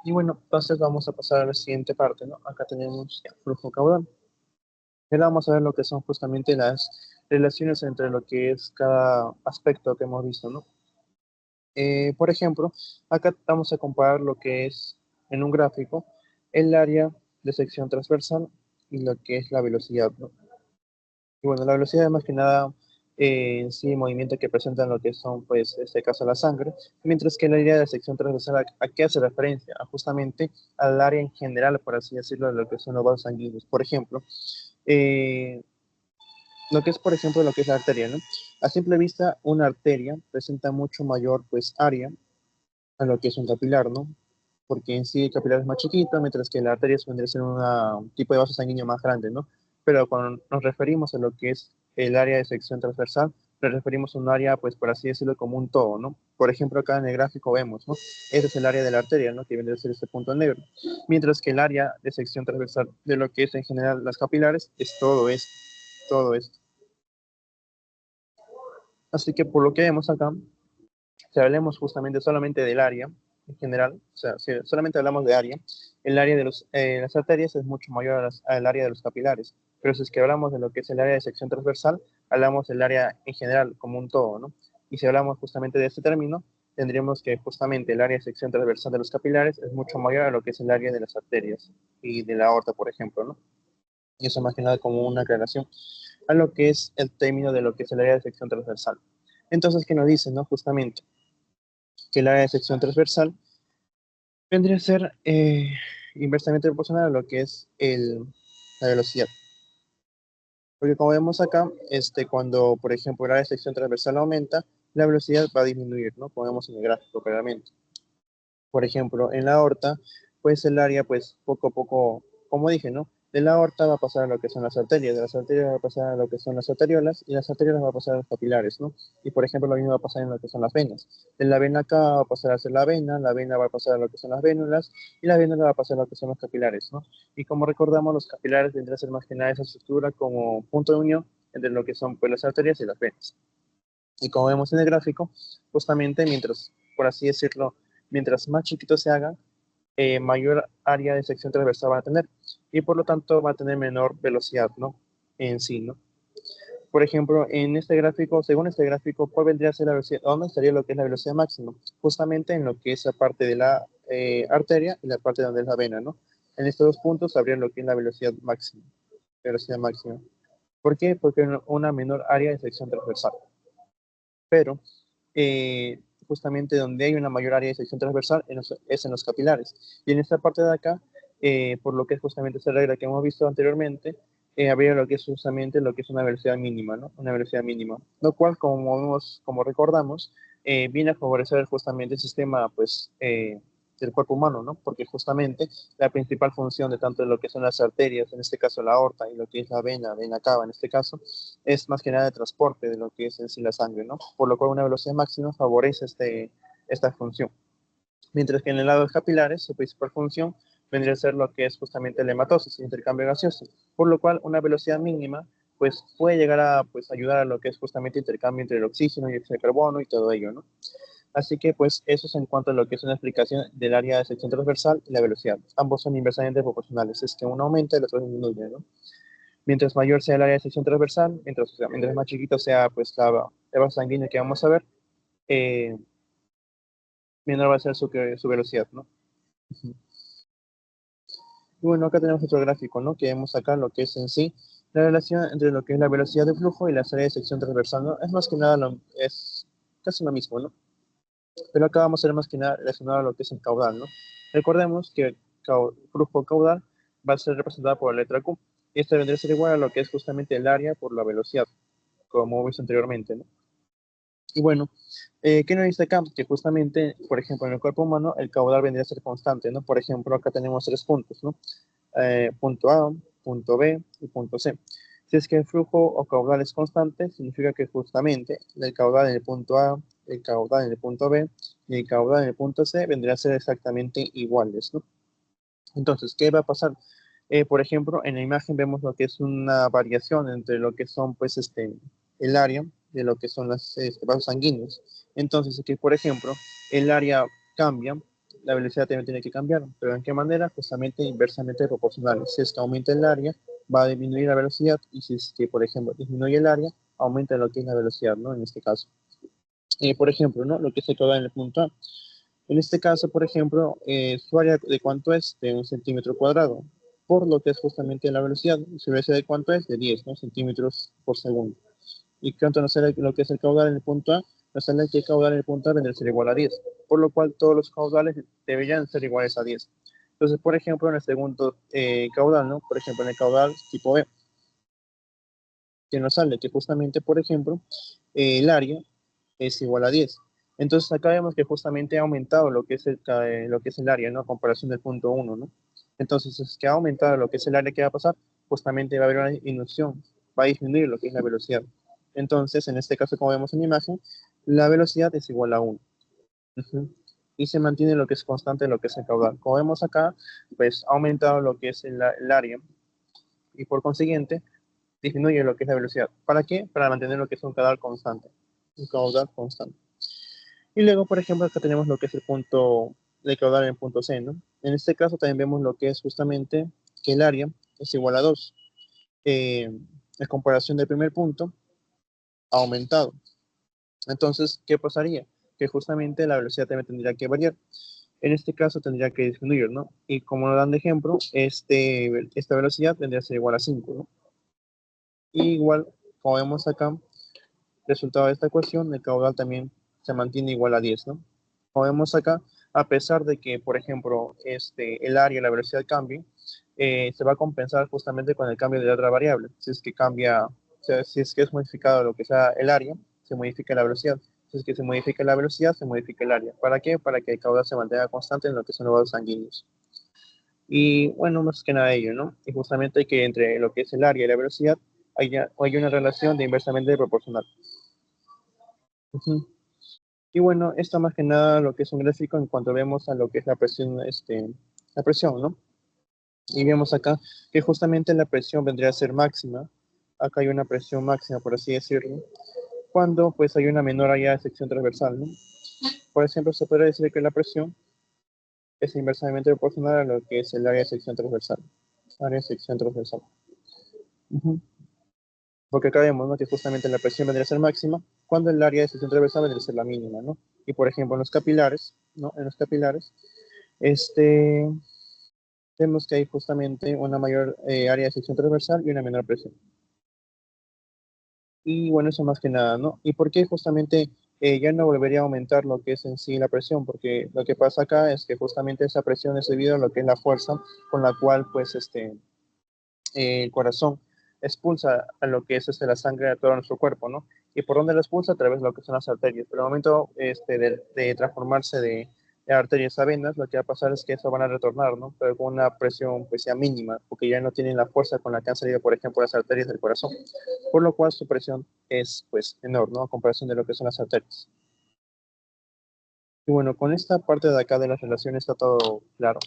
Y bueno, entonces vamos a pasar a la siguiente parte, ¿no? Acá tenemos ya, flujo caudal. Ahora vamos a ver lo que son justamente las relaciones entre lo que es cada aspecto que hemos visto, ¿no? Por ejemplo, acá vamos a comparar lo que es en un gráfico el área de sección transversal y lo que es la velocidad, ¿no? Y bueno, la velocidad es más que nada en sí movimiento que presentan lo que son, pues, en este caso la sangre, mientras que el área de sección transversal, ¿a qué hace referencia? Justamente al área en general, por así decirlo, de lo que son los vasos sanguíneos. Por ejemplo, eh, lo que es, por ejemplo, lo que es la arteria, ¿no? A simple vista, una arteria presenta mucho mayor, pues, área a lo que es un capilar, ¿no? Porque en sí el capilar es más chiquito, mientras que la arteria suele ser un tipo de vaso sanguíneo más grande, ¿no? Pero cuando nos referimos a lo que es el área de sección transversal, nos referimos a un área, pues por así decirlo, como un todo, ¿no? Por ejemplo, acá en el gráfico vemos, ¿no? Ese es el área de la arteria, ¿no? Que viene a ser este punto negro. Mientras que el área de sección transversal de lo que es en general las capilares es todo esto, todo esto. Así que por lo que vemos acá, si hablemos justamente solamente del área en general, o sea, si solamente hablamos de área, el área de las arterias es mucho mayor al área de los capilares. Pero si es que hablamos de lo que es el área de sección transversal, hablamos del área en general como un todo, ¿no? Y si hablamos justamente de este término, tendríamos que justamente el área de sección transversal de los capilares es mucho mayor a lo que es el área de las arterias y de la aorta, por ejemplo, ¿no? Y eso más que nada como una aclaración a lo que es el término de lo que es el área de sección transversal. Entonces, ¿qué nos dice, no? Justamente que el área de sección transversal vendría a ser inversamente proporcional a lo que es la velocidad. Porque como vemos acá, cuando, por ejemplo, el área de sección transversal aumenta, la velocidad va a disminuir, ¿no? Como vemos en el gráfico claramente. Por ejemplo, en la aorta, pues el área, pues poco a poco, como dije, ¿no? De la aorta va a pasar a lo que son las arterias, de las arterias va a pasar a lo que son las arteriolas, y las arteriolas va a pasar a los capilares, ¿no? Y por ejemplo, lo mismo va a pasar en lo que son las venas. De la vena acá va a pasar a ser la vena va a pasar a lo que son las vénulas, y la vénula va a pasar a lo que son los capilares, ¿no? Y como recordamos, los capilares vendrán a ser más que nada esa estructura como punto de unión entre lo que son pues, las arterias y las venas. Y como vemos en el gráfico, justamente mientras, por así decirlo, mientras más chiquito se haga, mayor área de sección transversal va a tener y por lo tanto va a tener menor velocidad, ¿no? En sí, ¿no? Por ejemplo, en este gráfico, según este gráfico, ¿cuál vendría a ser la velocidad? ¿Dónde estaría lo que es la velocidad máxima? Justamente en lo que es la parte de la arteria y la parte donde es la vena, ¿no? En estos dos puntos habría lo que es la velocidad máxima. Velocidad máxima. ¿Por qué? Porque hay una menor área de sección transversal. Pero justamente donde hay una mayor área de sección transversal es en los capilares. Y en esta parte de acá por lo que es justamente esa regla que hemos visto anteriormente, habría lo que es justamente lo que es una velocidad mínima, ¿no? Una velocidad mínima, lo cual, como recordamos, viene a favorecer justamente el sistema, pues, del cuerpo humano, ¿no? Porque justamente la principal función de tanto lo que son las arterias, en este caso la aorta, y lo que es la vena cava, en este caso, es más que nada el transporte de lo que es en sí la sangre, ¿no? Por lo cual una velocidad máxima favorece esta función. Mientras que en el lado de capilares, su principal función vendría a ser lo que es justamente la hematosis, el intercambio gaseoso, por lo cual una velocidad mínima pues puede llegar a pues, ayudar a lo que es justamente el intercambio entre el oxígeno y el dióxido de carbono y todo ello, ¿no? Así que pues eso es en cuanto a lo que es una explicación del área de sección transversal y la velocidad. Ambos son inversamente proporcionales, es que uno aumenta y el otro disminuye, ¿no? Mientras mayor sea el área de sección transversal, mientras más chiquito sea pues la base sanguínea que vamos a ver, eh, menor va a ser su velocidad, ¿no? Y bueno, acá tenemos otro gráfico, ¿no? Que vemos acá lo que es en sí la relación entre lo que es la velocidad de flujo y la área de sección transversal, ¿no? Es más que nada, es casi lo mismo, ¿no? Pero acá vamos a ver más que nada relacionado a lo que es el caudal, ¿no? Recordemos que el flujo caudal va a ser representado por la letra Q. Y esta vendría a ser igual a lo que es justamente el área por la velocidad, como hemos visto anteriormente, ¿no? Y bueno, ¿qué nos dice acá? Que justamente, por ejemplo, en el cuerpo humano, el caudal vendría a ser constante, ¿no? Por ejemplo, acá tenemos tres puntos, ¿no? Punto A, punto B y punto C. Si es que el flujo o caudal es constante, significa que justamente el caudal en el punto A, el caudal en el punto B y el caudal en el punto C vendrían a ser exactamente iguales, ¿no? Entonces, ¿qué va a pasar? Por ejemplo, en la imagen vemos lo que es una variación entre lo que son, pues, el área de lo que son los vasos sanguíneos. Entonces, aquí, por ejemplo, el área cambia, la velocidad también tiene que cambiar, pero ¿en qué manera? Justamente inversamente proporcional. Si es que aumenta el área, va a disminuir la velocidad, y si es que, por ejemplo, disminuye el área, aumenta lo que es la velocidad, ¿no? En este caso. Por ejemplo, ¿no? Lo que se queda en el punto A. En este caso, por ejemplo, su área de cuánto es de 1 centímetro cuadrado, por lo que es justamente la velocidad. Su velocidad de cuánto es de 10, ¿no? Centímetros por segundo. ¿Y cuánto nos sale lo que es el caudal en el punto A? Nos sale que el caudal en el punto A vendría a ser igual a 10, por lo cual todos los caudales deberían ser iguales a 10. Entonces, por ejemplo, en el segundo caudal, ¿no? Por ejemplo, en el caudal tipo B, que nos sale que justamente, por ejemplo, el área es igual a 10. Entonces acá vemos que justamente ha aumentado lo que es lo que es el área, ¿no? A comparación del punto 1, ¿no? Entonces es que ha aumentado lo que es el área que va a pasar, justamente va a haber una disminución, va a disminuir lo que es la velocidad. Entonces, en este caso, como vemos en la imagen, la velocidad es igual a 1. Ujú. Y se mantiene lo que es constante, lo que es el caudal. Como vemos acá, pues ha aumentado lo que es el área y por consiguiente disminuye lo que es la velocidad. ¿Para qué? Para mantener lo que es un caudal constante. Un caudal constante. Y luego, por ejemplo, acá tenemos lo que es el punto de caudal en el punto C, ¿no? En este caso también vemos lo que es justamente que el área es igual a 2. En comparación del primer punto, ha aumentado. Entonces, ¿qué pasaría? Que justamente la velocidad también tendría que variar. En este caso tendría que disminuir, ¿no? Y como nos dan de ejemplo, esta velocidad tendría que ser igual a 5, ¿no? Y igual, como vemos acá, resultado de esta ecuación, el caudal también se mantiene igual a 10, ¿no? Como vemos acá, a pesar de que, por ejemplo, el área, la velocidad cambie, se va a compensar justamente con el cambio de otra variable. Si es que cambia, o sea, si es que es modificado lo que sea el área, se modifica la velocidad. Si es que se modifica la velocidad, se modifica el área. ¿Para qué? Para que el caudal se mantenga constante en lo que son los vasos sanguíneos. Y bueno, más que nada ello, ¿no? Y justamente hay que entre lo que es el área y la velocidad hay una relación de inversamente proporcional. Ujú. Y bueno, esto más que nada lo que es un gráfico en cuanto vemos a lo que es la presión, ¿no? Y vemos acá que justamente la presión vendría a ser máxima. Acá hay una presión máxima, por así decirlo, cuando pues hay una menor área de sección transversal, ¿no? Por ejemplo, se puede decir que la presión es inversamente proporcional a lo que es el área de sección transversal. Área de sección transversal. Ujú. Porque acá vemos, ¿no? Que justamente la presión vendría a ser máxima cuando el área de sección transversal vendría a ser la mínima, ¿no? Y por ejemplo, en los capilares, ¿no? En los capilares, este, vemos que hay justamente una mayor área de sección transversal y una menor presión. Y bueno, eso más que nada, ¿no? ¿Y por qué justamente ya no volvería a aumentar lo que es en sí la presión, porque lo que pasa acá es que justamente esa presión es debido a lo que es la fuerza con la cual pues el corazón expulsa a lo que es la sangre a todo nuestro cuerpo, ¿no? ¿Y por dónde la expulsa? A través de lo que son las arterias. Pero al momento de transformarse de arterias a venas, lo que va a pasar es que eso van a retornar, ¿no? Pero con una presión pues ya mínima, porque ya no tienen la fuerza con la que han salido, por ejemplo, las arterias del corazón. Por lo cual su presión es pues menor, ¿no? A comparación de lo que son las arterias. Y bueno, con esta parte de acá de las relaciones está todo claro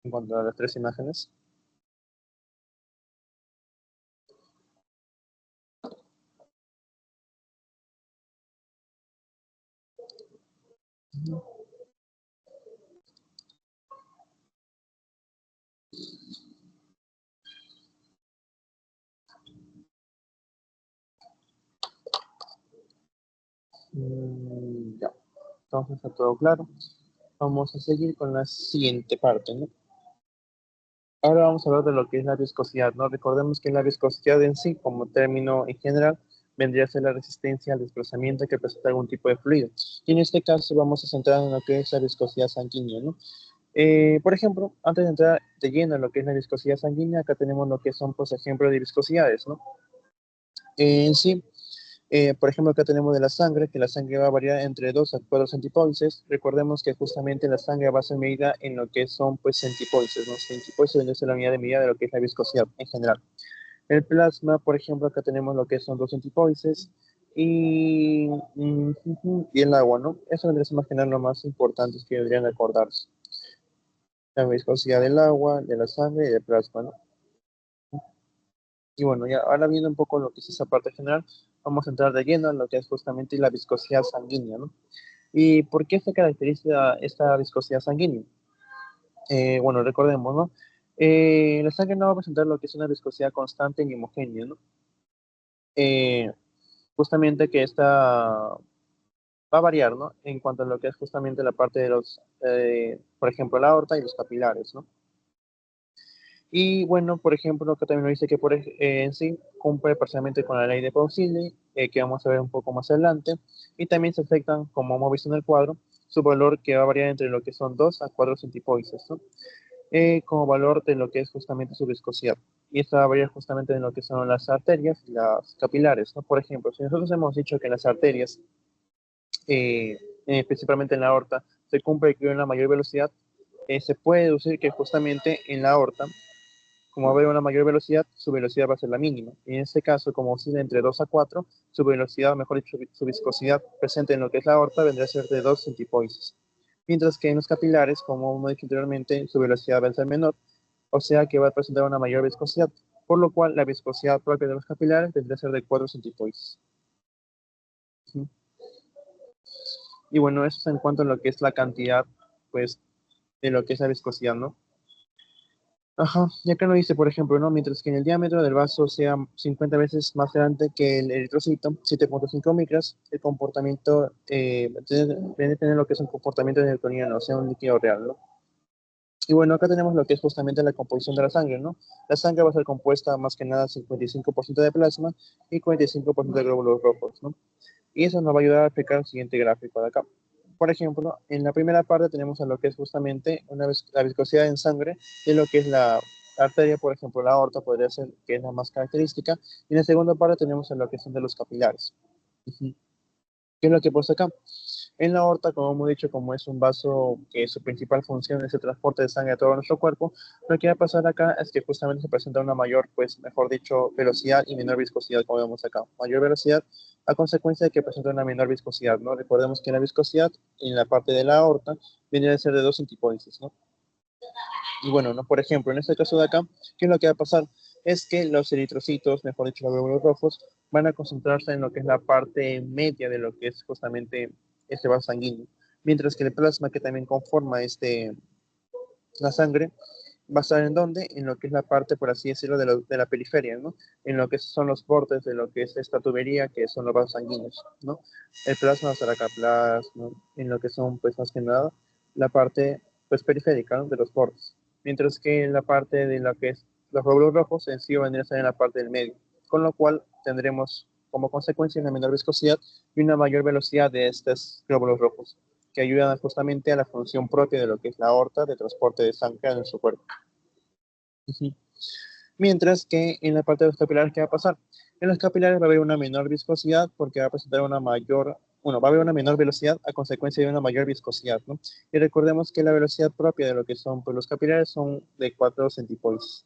en cuanto a las tres imágenes. Ya, entonces está todo claro. Vamos a seguir con la siguiente parte, ¿no? Ahora vamos a hablar de lo que es la viscosidad, ¿no? Recordemos que la viscosidad en sí, como término en general, vendría a ser la resistencia al desplazamiento que presenta algún tipo de fluido. Y en este caso vamos a centrar en lo que es la viscosidad sanguínea, ¿no? Por ejemplo, antes de entrar de lleno en lo que es la viscosidad sanguínea, acá tenemos lo que son, pues, ejemplos de viscosidades, ¿no? En sí, por ejemplo, acá tenemos de la sangre, que la sangre va a variar entre 2 a 4 centipolices. Recordemos que justamente la sangre va a ser medida en lo que son pues centipolices, ¿no? Centipolices es la unidad de medida de lo que es la viscosidad en general. El plasma, por ejemplo, acá tenemos lo que son 2 centipolices y el agua, ¿no? Eso vendría a ser más que nada lo más importante que deberían acordarse. La viscosidad del agua, de la sangre y del plasma, ¿no? Y bueno, ya ahora viendo un poco lo que es esa parte general, vamos a entrar de lleno en lo que es justamente la viscosidad sanguínea, ¿no? ¿Y por qué se caracteriza esta viscosidad sanguínea? Bueno, recordemos, ¿no? La sangre no va a presentar lo que es una viscosidad constante ni homogénea, ¿no? Eh, Justamente que esta va a variar, ¿no? En cuanto a lo que es justamente la parte de los, por ejemplo, la aorta y los capilares, ¿no? Y bueno, por ejemplo, que también nos dice que en sí cumple parcialmente con la ley de Pausini, que vamos a ver un poco más adelante, y también se afectan, como hemos visto en el cuadro, su valor que va a variar entre lo que son 2 a 4 centipoises, ¿no? Como valor de lo que es justamente su viscosidad. Y esto va a variar justamente en lo que son las arterias y las capilares, ¿no? Por ejemplo, si nosotros hemos dicho que las arterias, eh, principalmente en la aorta, se cumple que una mayor velocidad, se puede deducir que justamente en la aorta como va a haber una mayor velocidad, su velocidad va a ser la mínima. Y en este caso, como oscila entre 2 a 4, su velocidad, mejor dicho, su viscosidad presente en lo que es la aorta vendría a ser de 2 centipoises. Mientras que en los capilares, como hemos dicho anteriormente, su velocidad va a ser menor, o sea que va a presentar una mayor viscosidad, por lo cual la viscosidad propia de los capilares vendría a ser de 4 centipoises. Y bueno, eso es en cuanto a lo que es la cantidad, pues, de lo que es la viscosidad, ¿no? Ajá, y acá nos dice, por ejemplo, ¿no? Mientras que en el diámetro del vaso sea 50 veces más grande que el eritrocito, 7,5 micras, el comportamiento debe tener lo que es un comportamiento newtoniano, o sea, un líquido real, ¿no? Y bueno, acá tenemos lo que es justamente la composición de la sangre, ¿no? La sangre va a ser compuesta más que nada 55% de plasma y 45% de glóbulos rojos, ¿no? Y eso nos va a ayudar a explicar el siguiente gráfico de acá. Por ejemplo, en la primera parte tenemos a lo que es justamente la viscosidad en sangre de lo que es la arteria, por ejemplo, la aorta podría ser que es la más característica. Y en la segunda parte tenemos a lo que son de los capilares. Uh-huh. ¿Qué es lo que pasa acá? En la aorta, como hemos dicho, como es un vaso que su principal función es el transporte de sangre a todo nuestro cuerpo, lo que va a pasar acá es que justamente se presenta una mayor, pues mejor dicho, velocidad y menor viscosidad, como vemos acá. Mayor velocidad a consecuencia de que presenta una menor viscosidad, ¿no? Recordemos que la viscosidad en la parte de la aorta viene a ser de 2 centipoises, ¿no? Y bueno, ¿no? Por ejemplo, en este caso de acá, ¿qué es lo que va a pasar? Es que los eritrocitos, mejor dicho, los glóbulos rojos, van a concentrarse en lo que es la parte media de lo que es justamente este vaso sanguíneo, mientras que el plasma que también conforma la sangre va a estar en dónde? En lo que es la parte, por así decirlo, de la periferia, ¿no? En lo que son los bordes de lo que es esta tubería, que son los vasos sanguíneos, ¿no? El plasma va a estar acá, plasma, en lo que son, pues, más que nada, la parte, pues, periférica, ¿no? De los bordes. Mientras que en la parte de lo que es los glóbulos rojos, en sí van a estar en la parte del medio, con lo cual tendremos como consecuencia una menor viscosidad y una mayor velocidad de estos glóbulos rojos, que ayudan justamente a la función propia de lo que es la aorta de transporte de sangre en nuestro cuerpo. Ujú. Mientras que en la parte de los capilares, ¿qué va a pasar? En los capilares va a haber una menor viscosidad porque va a presentar una mayor, bueno, va a haber una menor velocidad a consecuencia de una mayor viscosidad, ¿no? Y recordemos que la velocidad propia de lo que son pues, los capilares son de 4 centipols.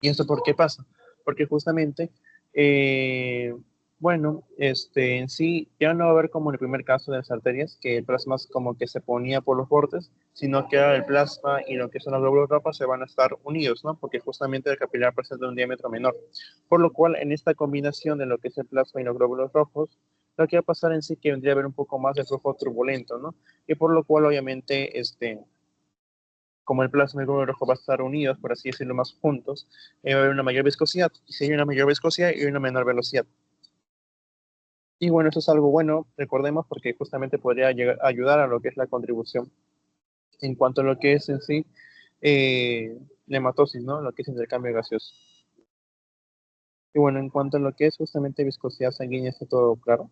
¿Y esto por qué pasa? Porque justamente, eh, bueno, en sí ya no va a haber como en el primer caso de las arterias, que el plasma es como que se ponía por los bordes, sino que ahora el plasma y lo que son los glóbulos rojos se van a estar unidos, ¿no? Porque justamente el capilar presenta un diámetro menor. Por lo cual, en esta combinación de lo que es el plasma y los glóbulos rojos, lo que va a pasar en sí que vendría a haber un poco más de flujo turbulento, ¿no? Y por lo cual, obviamente, como el plasma y el glóbulo rojo van a estar unidos, por así decirlo, más juntos, va a haber una mayor viscosidad. Y si hay una mayor viscosidad y una menor velocidad. Y bueno, eso es algo bueno, recordemos, porque justamente podría llegar a ayudar a lo que es la contribución en cuanto a lo que es en sí la hematosis, ¿no? Lo que es intercambio gaseoso. Y bueno, en cuanto a lo que es justamente viscosidad sanguínea, está todo claro.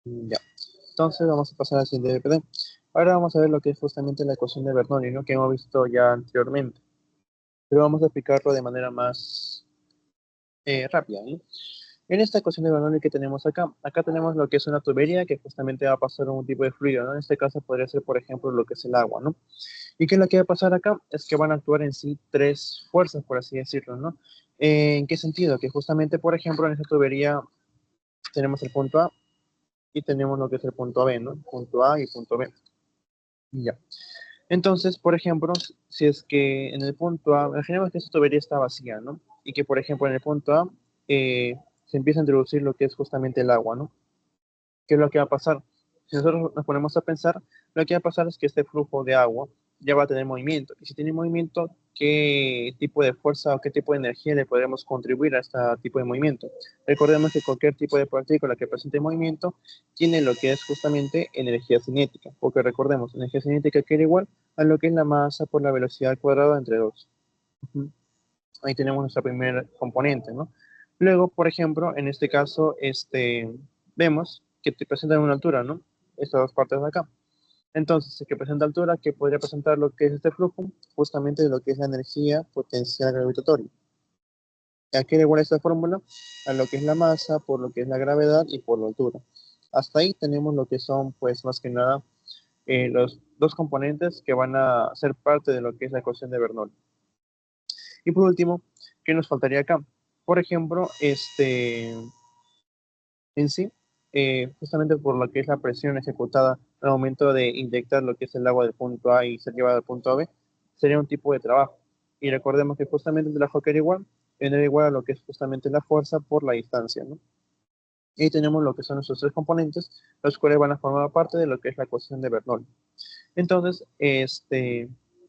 Ya. Entonces vamos a pasar al siguiente DPD. Ahora vamos a ver lo que es justamente la ecuación de Bernoulli, ¿no? Que hemos visto ya anteriormente. Pero vamos a explicarlo de manera más rápida, ¿no? En esta ecuación de Bernoulli que tenemos acá, acá tenemos lo que es una tubería que justamente va a pasar un tipo de fluido, ¿no? En este caso podría ser, por ejemplo, lo que es el agua, ¿no? ¿Y qué es lo que va a pasar acá? Es que van a actuar en sí tres fuerzas, por así decirlo, ¿no? ¿En qué sentido? Que justamente, por ejemplo, en esta tubería tenemos el punto A y tenemos lo que es el punto B, ¿no? Punto A y punto B. Y ya. Entonces, por ejemplo, si es que en el punto A, imaginemos que esta tubería está vacía, ¿no? Y que, por ejemplo, en el punto A se empieza a introducir lo que es justamente el agua, ¿no? ¿Qué es lo que va a pasar? Si nosotros nos ponemos a pensar, lo que va a pasar es que este flujo de agua ya va a tener movimiento. Y si tiene movimiento, ¿qué tipo de fuerza o qué tipo de energía le podemos contribuir a este tipo de movimiento? Recordemos que cualquier tipo de partícula que presente movimiento tiene lo que es justamente energía cinética, porque recordemos, energía cinética que era igual a lo que es la masa por la velocidad al cuadrado entre 2. Ahí tenemos nuestra primer componente, ¿no? Luego, por ejemplo, en este caso, vemos que te presentan una altura, ¿no? Estas dos partes de acá. Entonces, si que presenta altura, ¿qué podría presentar lo que es este flujo? Justamente lo que es la energía potencial gravitatoria. ¿A qué le igual esta fórmula? A lo que es la masa, por lo que es la gravedad y por la altura. Hasta ahí tenemos lo que son, pues, más que nada, los dos componentes que van a ser parte de lo que es la ecuación de Bernoulli. Y por último, ¿qué nos faltaría acá? Por ejemplo, en sí, justamente por lo que es la presión ejecutada al momento de inyectar lo que es el agua del punto A y ser llevado al punto B, sería un tipo de trabajo. Y recordemos que justamente el trabajo que era igual a lo que es justamente la fuerza por la distancia, ¿no? Y tenemos lo que son esos tres componentes, los cuales van a formar parte de lo que es la ecuación de Bernoulli. Entonces,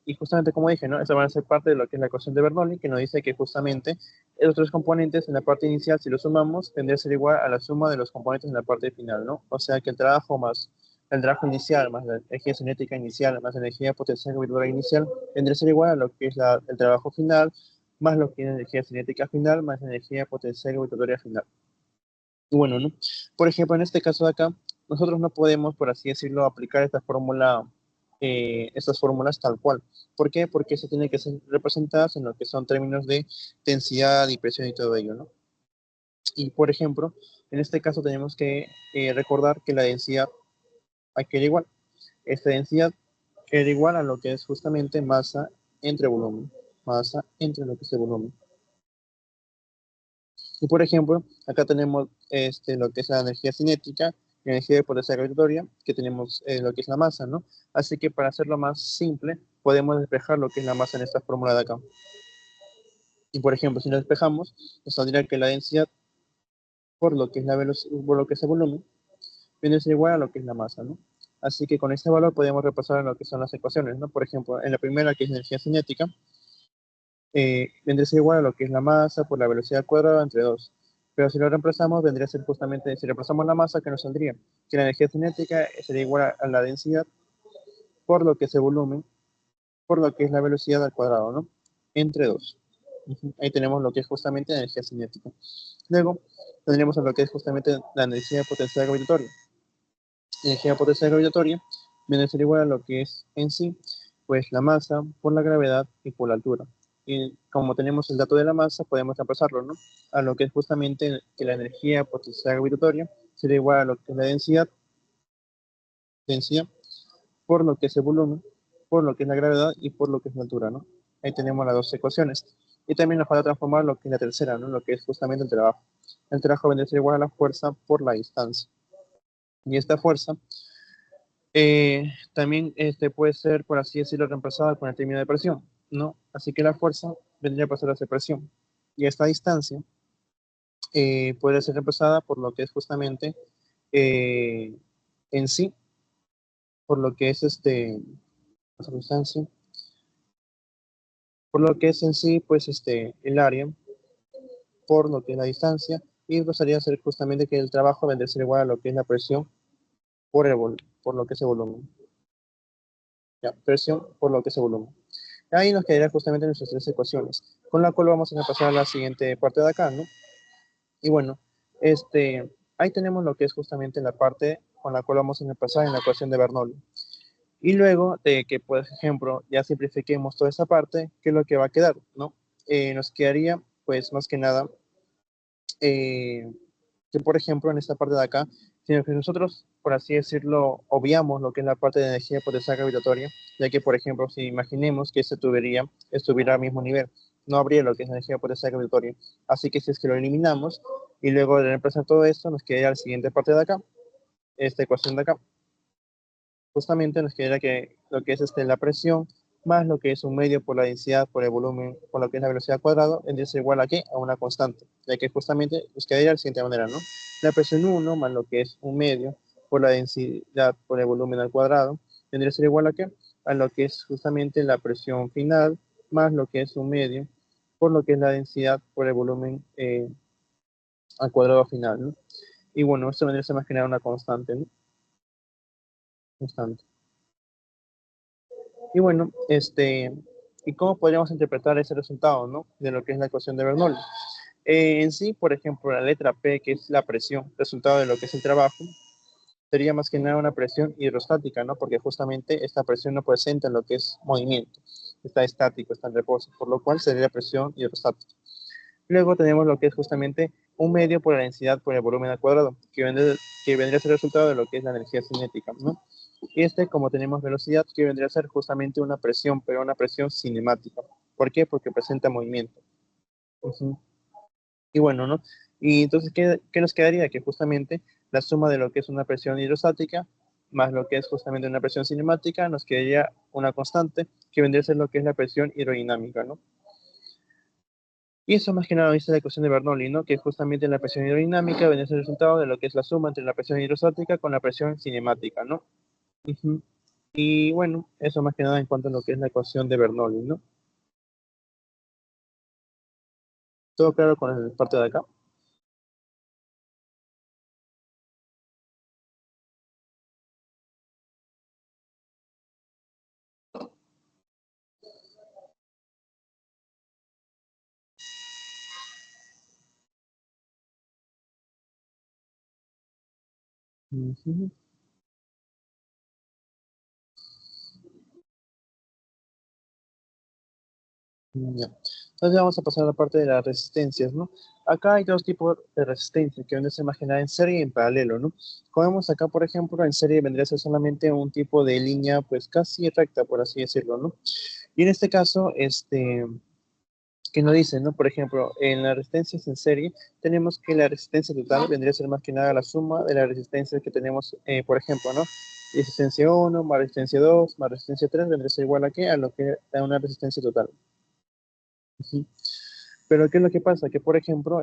y justamente como dije, ¿no? Eso van a ser parte de lo que es la ecuación de Bernoulli, que nos dice que justamente esos tres componentes en la parte inicial, si los sumamos, tendría que ser igual a la suma de los componentes en la parte final, ¿no? O sea que el trabajo más el trabajo inicial, más la energía cinética inicial, más la energía potencial gravitatoria inicial, tendría que ser igual a lo que es el trabajo final, más lo que es la energía cinética final, más la energía potencial gravitatoria final. Y bueno, ¿no? Por ejemplo, en este caso de acá, nosotros no podemos, por así decirlo, aplicar esta fórmula, estas fórmulas tal cual. ¿Por qué? Porque se tiene que ser representadas en lo que son términos de densidad y presión y todo ello, ¿no? Y por ejemplo, en este caso tenemos que recordar que la densidad hay que ir igual. Esta densidad queda igual a lo que es justamente masa entre volumen. Masa entre lo que es el volumen. Y por ejemplo, acá tenemos lo que es la energía cinética, la energía de potencia gravitatoria, que tenemos lo que es la masa, ¿no? Así que para hacerlo más simple, podemos despejar lo que es la masa en esta fórmula de acá. Y por ejemplo, si lo despejamos, nos saldría que la densidad por lo que es la velocidad, por lo que es el volumen, viene a ser igual a lo que es la masa, ¿no? Así que con este valor podemos repasar lo que son las ecuaciones, ¿no? Por ejemplo, en la primera, que es energía cinética, vendría a ser igual a lo que es la masa por la velocidad cuadrada entre 2. Pero si lo reemplazamos, vendría a ser justamente, si reemplazamos la masa, ¿qué nos saldría? Que la energía cinética sería igual a la densidad por lo que es el volumen, por lo que es la velocidad al cuadrado, ¿no? Entre 2. Ahí tenemos lo que es justamente la energía cinética. Luego, tendríamos lo que es justamente la energía potencial gravitatoria. La energía potencial gravitatoria viene a ser igual a lo que es en sí, pues la masa por la gravedad y por la altura. Y como tenemos el dato de la masa, podemos reemplazarlo, ¿no? A lo que es justamente que la energía potencial gravitatoria sería igual a lo que es la densidad por lo que es el volumen, por lo que es la gravedad y por lo que es la altura, ¿no? Ahí tenemos las dos ecuaciones. Y también nos falta transformar lo que es la tercera, ¿no? Lo que es justamente el trabajo. El trabajo vendría a ser igual a la fuerza por la distancia. Y esta fuerza también puede ser, por así decirlo, reemplazada con el término de presión, ¿no? Así que la fuerza vendría a pasar a ser presión. Y esta distancia puede ser reemplazada por lo que es justamente eh, en sí, por lo que es esta distancia, por lo que es en sí, pues el área, por lo que es la distancia, y pasaría a ser justamente que el trabajo vendría a ser igual a lo que es la presión por lo que es el volumen. Ya, presión por lo que es el volumen. Ahí nos quedarían justamente nuestras tres ecuaciones, con la cual vamos a pasar a la siguiente parte de acá, ¿no? Y bueno, ahí tenemos lo que es justamente la parte con la cual vamos a pasar en la ecuación de Bernoulli. Y luego de que, por ejemplo, ya simplifiquemos toda esa parte, ¿qué es lo que va a quedar, no? Nos quedaría, pues, más que nada, que, por ejemplo, en esta parte de acá, si nosotros, por así decirlo, obviamos lo que es la parte de energía potencial gravitatoria, ya que, por ejemplo, si imaginemos que esta tubería estuviera al mismo nivel, no habría lo que es energía potencial gravitatoria. Así que si es que lo eliminamos y luego de reemplazar todo esto, nos quedaría la siguiente parte de acá, esta ecuación de acá. Justamente nos quedaría que lo que es la presión más lo que es un medio por la densidad, por el volumen, por lo que es la velocidad al cuadrado, es igual a qué? A una constante, ya que justamente nos quedaría de la siguiente manera, ¿no? La presión 1 más lo que es un medio por la densidad, por el volumen al cuadrado, tendría que ser igual a qué? A lo que es justamente la presión final más lo que es un medio por lo que es la densidad por el volumen al cuadrado final, ¿no? Y bueno, esto vendría a ser más que nada una constante, ¿no? Constante. Y bueno, ¿y cómo podríamos interpretar ese resultado, ¿no? De lo que es la ecuación de Bernoulli? En sí, por ejemplo, la letra P, que es la presión, resultado de lo que es el trabajo, sería más que nada una presión hidrostática, ¿no? Porque justamente esta presión no presenta lo que es movimiento, está estático, está en reposo, por lo cual sería presión hidrostática. Luego tenemos lo que es justamente un medio por la densidad por el volumen al cuadrado, que vendría a ser el resultado de lo que es la energía cinética, ¿no? Y como tenemos velocidad, que vendría a ser justamente una presión, pero una presión cinemática. ¿Por qué? Porque presenta movimiento. Ujú. Y bueno, ¿no? Y entonces, ¿qué nos quedaría? Que justamente la suma de lo que es una presión hidrostática más lo que es justamente una presión cinemática, nos quedaría una constante que vendría a ser lo que es la presión hidrodinámica, ¿no? Y eso más que nada dice la ecuación de Bernoulli, ¿no? Que justamente la presión hidrodinámica viene a ser el resultado de lo que es la suma entre la presión hidrostática con la presión cinemática, ¿no? Ujú. Y bueno, eso más que nada en cuanto a lo que es la ecuación de Bernoulli, ¿no? ¿Todo claro con la parte de acá? Ujú. Ya. Entonces vamos a pasar a la parte de las resistencias, ¿no? Acá hay dos tipos de resistencia que van a ser más que nada en serie y en paralelo, ¿no? Como vemos acá, por ejemplo, en serie vendría a ser solamente un tipo de línea, pues casi recta, por así decirlo, ¿no? Y en este caso, que nos dice, ¿no? Por ejemplo, en las resistencias en serie, tenemos que la resistencia total vendría a ser más que nada la suma de las resistencias que tenemos, por ejemplo, ¿no? Resistencia 1 más resistencia 2 más resistencia 3 vendría a ser igual a qué? A lo que a una resistencia total. Ujú. Pero ¿qué es lo que pasa? Que, por ejemplo,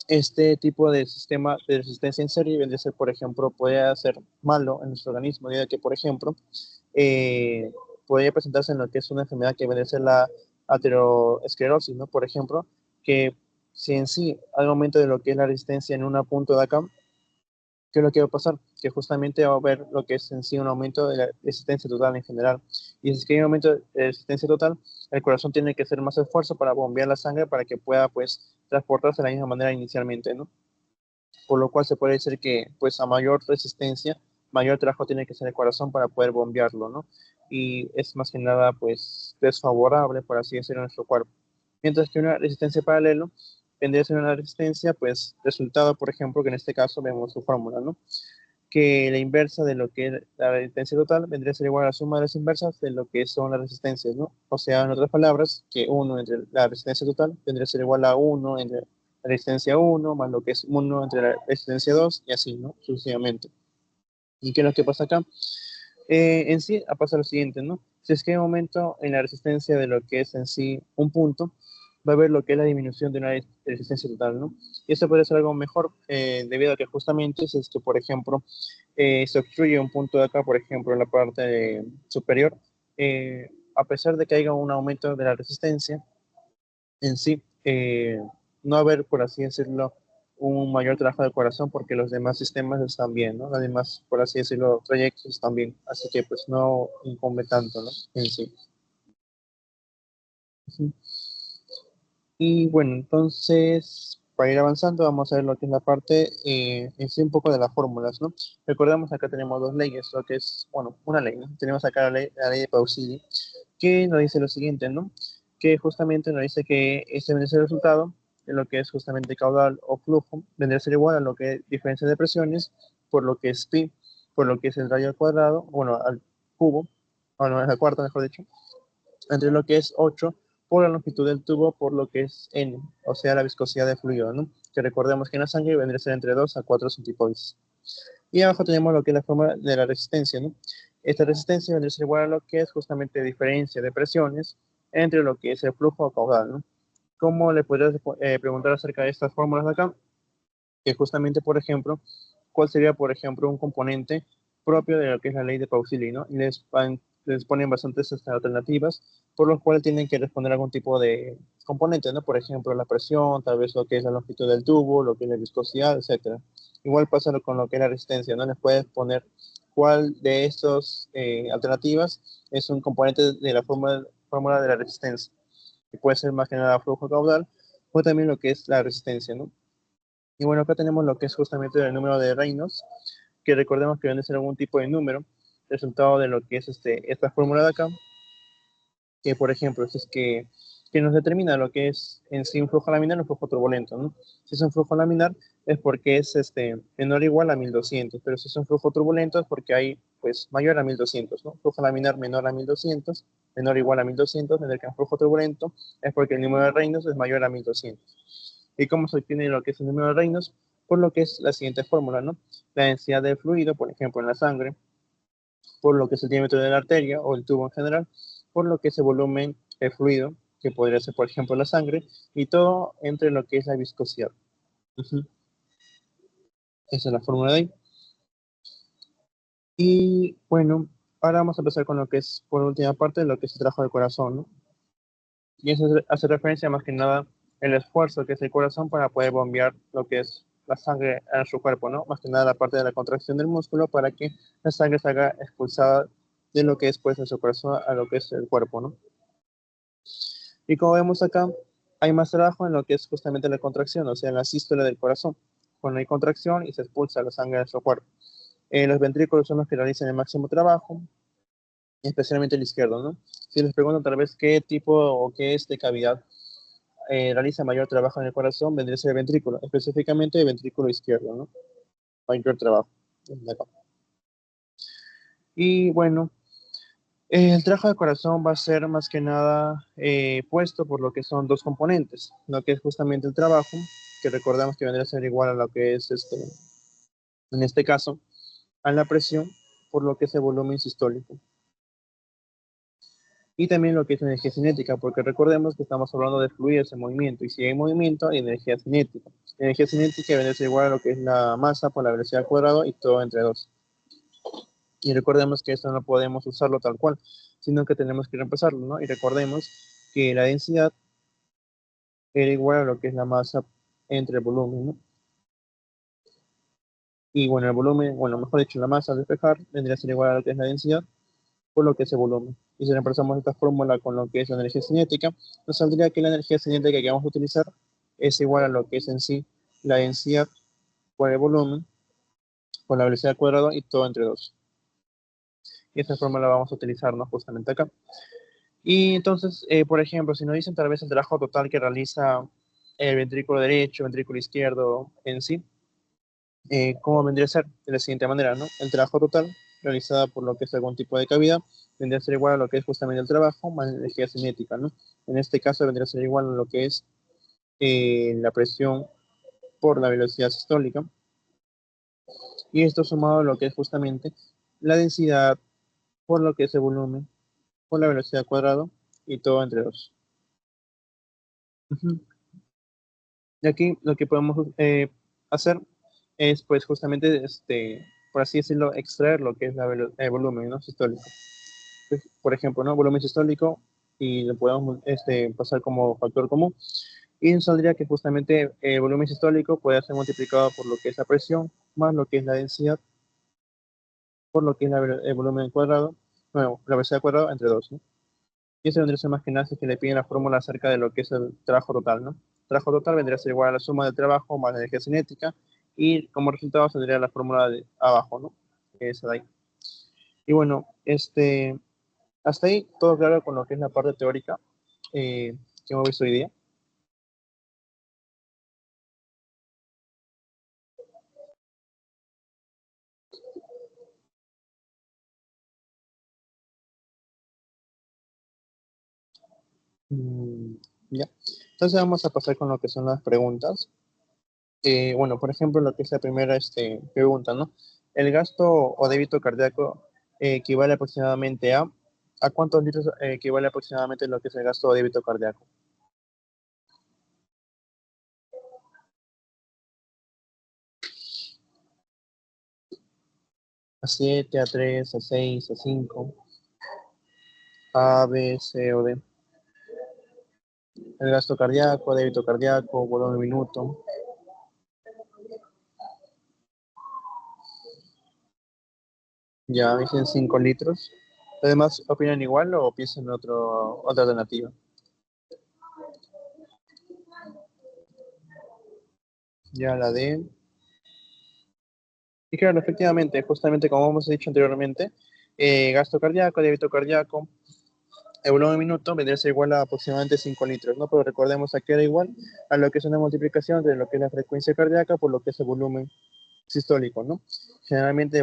este tipo de sistema de resistencia en serie vendría a ser, por ejemplo, puede ser malo en nuestro organismo, debido a que, por ejemplo, eh, podría presentarse en lo que es una enfermedad que vendría a ser la aterosclerosis, ¿no? Por ejemplo, que si en sí hay un aumento de lo que es la resistencia en un punto de acá, ¿qué es lo que va a pasar? Que justamente va a haber lo que es en sí un aumento de la resistencia total en general. Y si es que hay un aumento de resistencia total, el corazón tiene que hacer más esfuerzo para bombear la sangre para que pueda, pues, transportarse de la misma manera inicialmente, ¿no? Por lo cual se puede decir que, pues, a mayor resistencia, mayor trabajo tiene que hacer el corazón para poder bombearlo, ¿no? Y es más que nada, pues, desfavorable, por así decirlo, a nuestro cuerpo. Mientras que una resistencia paralela vendría a ser una resistencia, pues, resultado, por ejemplo, que en este caso vemos su fórmula, ¿no? Que la inversa de lo que es la resistencia total vendría a ser igual a la suma de las inversas de lo que son las resistencias, ¿no? O sea, en otras palabras, que 1 entre la resistencia total vendría a ser igual a 1 entre la resistencia 1 más lo que es 1 entre la resistencia 2 y así, ¿no? Sucesivamente. ¿Y qué es lo que pasa acá? En sí, pasa lo siguiente, ¿no? Si es que hay un aumento en la resistencia de lo que es en sí un punto, va a haber lo que es la disminución de una resistencia total, ¿no? Y eso puede ser algo mejor, debido a que justamente si es que, por ejemplo, se obstruye un punto de acá, por ejemplo, en la parte superior, a pesar de que haya un aumento de la resistencia, en sí, no haber, por así decirlo, un mayor trabajo del corazón porque los demás sistemas están bien, ¿no? Los demás, por así decirlo, trayectos están bien. Así que pues no incumbe tanto, ¿no? En sí. Ujú. Y bueno, entonces, para ir avanzando, vamos a ver lo que es la parte en sí un poco de las fórmulas, ¿no? Recordemos acá tenemos dos leyes, lo que es, bueno, una ley, ¿no? Tenemos acá la ley de Pausini, que nos dice lo siguiente, ¿no? Que justamente nos dice que este vendría a ser el resultado de lo que es justamente caudal o flujo, vendría a ser igual a lo que es diferencia de presiones, por lo que es pi, por lo que es el radio al cuadrado, bueno, al cubo, o no, es al cuarto, mejor dicho, entre lo que es 8 por la longitud del tubo por lo que es n, o sea, la viscosidad del fluido, ¿no? Que recordemos que en la sangre vendría a ser entre 2 a 4 centipoides. Y abajo tenemos lo que es la forma de la resistencia, ¿no? Esta resistencia vendría a ser igual a lo que es justamente diferencia de presiones entre lo que es el flujo caudal, ¿no? ¿Cómo le podrías preguntar acerca de estas fórmulas de acá? Que justamente, por ejemplo, ¿cuál sería, por ejemplo, un componente propio de lo que es la ley de Pausili, ¿no? Y les ponen bastantes alternativas, por lo cual tienen que responder algún tipo de componente, ¿no? Por ejemplo, la presión, tal vez lo que es la longitud del tubo, lo que es la viscosidad, etcétera. Igual pasa con lo que es la resistencia, ¿no? Les puedes poner cuál de estas alternativas es un componente de la fórmula de la resistencia, que puede ser más que nada flujo caudal, o también lo que es la resistencia, ¿no? Y bueno, acá tenemos lo que es justamente el número de Reynolds, que recordemos que debe ser algún tipo de número, resultado de lo que es esta fórmula de acá, que por ejemplo, que nos determina lo que es en sí un flujo laminar o un flujo turbulento, ¿no? Si es un flujo laminar es porque es menor o igual a 1200, pero si es un flujo turbulento es porque hay pues mayor a 1200, ¿no? Flujo laminar menor a 1200, menor o igual a 1200, en el que un flujo turbulento es porque el número de Reynolds es mayor a 1200. ¿Y cómo se obtiene lo que es el número de Reynolds? Por lo que es la siguiente fórmula, ¿no? La densidad del fluido, por ejemplo, en la sangre, por lo que es el diámetro de la arteria o el tubo en general, por lo que es el volumen del fluido, que podría ser, por ejemplo, la sangre, y todo entre lo que es la viscosidad. Uh-huh. Esa es la fórmula de ahí. Y bueno, ahora vamos a empezar con lo que es, por última parte, lo que es el trabajo del corazón, ¿no? Y eso hace referencia más que nada el esfuerzo que es el corazón para poder bombear lo que es la sangre a su cuerpo, ¿no? Más que nada la parte de la contracción del músculo para que la sangre se haga expulsada de lo que es pues de su corazón a lo que es el cuerpo, ¿no? Y como vemos acá, hay más trabajo en lo que es justamente la contracción, o sea, en la sístole del corazón. Cuando hay contracción y se expulsa la sangre de su cuerpo. Los ventrículos son los que realizan el máximo trabajo, especialmente el izquierdo, ¿no? Si les pregunto tal vez qué tipo o qué es de cavidad realiza mayor trabajo en el corazón, vendría a ser el ventrículo, específicamente el ventrículo izquierdo, ¿no? Mayor trabajo. Y bueno, el trabajo del corazón va a ser más que nada puesto por lo que son dos componentes, lo que es justamente el trabajo, que recordamos que vendría a ser igual a lo que es, en este caso, a la presión, por lo que es el volumen sistólico. Y también lo que es energía cinética, porque recordemos que estamos hablando de fluidos en movimiento, y si hay movimiento, hay energía cinética. Energía cinética viene a ser igual a lo que es la masa por la velocidad al cuadrado y todo entre 2. Y recordemos que esto no podemos usarlo tal cual, sino que tenemos que reemplazarlo, ¿no? Y recordemos que la densidad era igual a lo que es la masa entre el volumen, ¿no? Y bueno, el volumen, bueno, mejor dicho, la masa al despejar vendría a ser igual a lo que es la densidad por lo que es el volumen. Y si reemplazamos esta fórmula con lo que es la energía cinética, nos saldría que la energía cinética que vamos a utilizar es igual a lo que es en sí la densidad por el volumen, por la velocidad al cuadrado y todo entre 2. Y esta fórmula la vamos a utilizarnos justamente acá. Y entonces, por ejemplo, si nos dicen tal vez el trabajo total que realiza el ventrículo derecho, ventrículo izquierdo en sí, ¿cómo vendría a ser? De la siguiente manera, ¿no? El trabajo total realizado por lo que es algún tipo de cavidad vendría a ser igual a lo que es justamente el trabajo más la energía cinética, ¿no? En este caso vendría a ser igual a lo que es la presión por la velocidad sistólica, y esto sumado a lo que es justamente la densidad por lo que es el volumen por la velocidad al cuadrado y todo entre 2. Y aquí lo que podemos hacer es, pues, justamente, por así decirlo, extraer lo que es el volumen, ¿no? Sistólico. Pues, por ejemplo, ¿no? Volumen sistólico, y lo podemos pasar como factor común. Y nos saldría que justamente el volumen sistólico puede ser multiplicado por lo que es la presión, más lo que es la densidad, por lo que es el volumen cuadrado, bueno, la velocidad al cuadrado entre 2, ¿no? Y eso vendría a ser más que nada si que le piden la fórmula acerca de lo que es el trabajo total, ¿no? El trabajo total vendría a ser igual a la suma del trabajo más la energía cinética, y como resultado tendría la fórmula de abajo, ¿no? Que es de ahí. Y bueno, hasta ahí todo claro con lo que es la parte teórica que hemos visto hoy día. Mm, ya. Entonces vamos a pasar con lo que son las preguntas. Bueno, por ejemplo, lo que es la primera pregunta, ¿no? El gasto o débito cardíaco equivale aproximadamente ¿a cuántos litros equivale aproximadamente lo que es el gasto o débito cardíaco? A 7, a 3, a 6, a 5, A, B, C o D. El gasto cardíaco, débito cardíaco, volumen minuto. Ya dicen 5 litros. Además, ¿opinan igual o piensan otra alternativa? Ya la D. Y claro, efectivamente, justamente como hemos dicho anteriormente, gasto cardíaco, débito cardíaco, el volumen minuto vendría a ser igual a aproximadamente 5 litros, ¿no? Pero recordemos que era igual a lo que es una multiplicación de lo que es la frecuencia cardíaca por lo que es el volumen sistólico, ¿no? Generalmente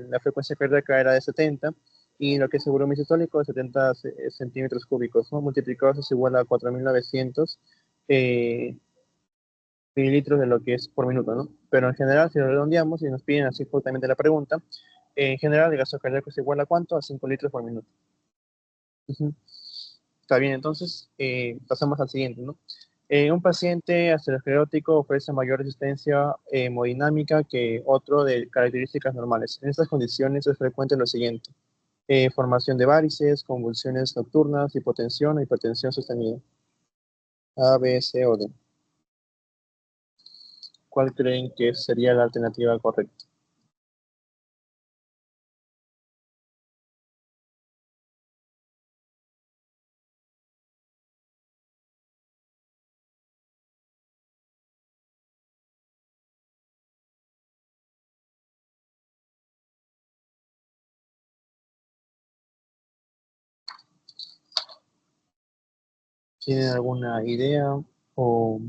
la frecuencia cardíaca era de 70, y lo que es el volumen sistólico de 70 centímetros cúbicos, ¿no? Multiplicados es igual a 4.900 eh, mililitros de lo que es por minuto, ¿no? Pero en general, si lo redondeamos y nos piden así justamente la pregunta, en general el gasto cardíaco es igual a ¿cuánto? A 5 litros por minuto. Ujú. Está bien, entonces pasamos al siguiente, ¿no? Un paciente aterosclerótico ofrece mayor resistencia hemodinámica que otro de características normales. En estas condiciones es frecuente lo siguiente: formación de varices, convulsiones nocturnas, hipotensión o hipertensión sostenida. A, B, C o D. ¿Cuál creen que sería la alternativa correcta? ¿Tienen alguna idea? O,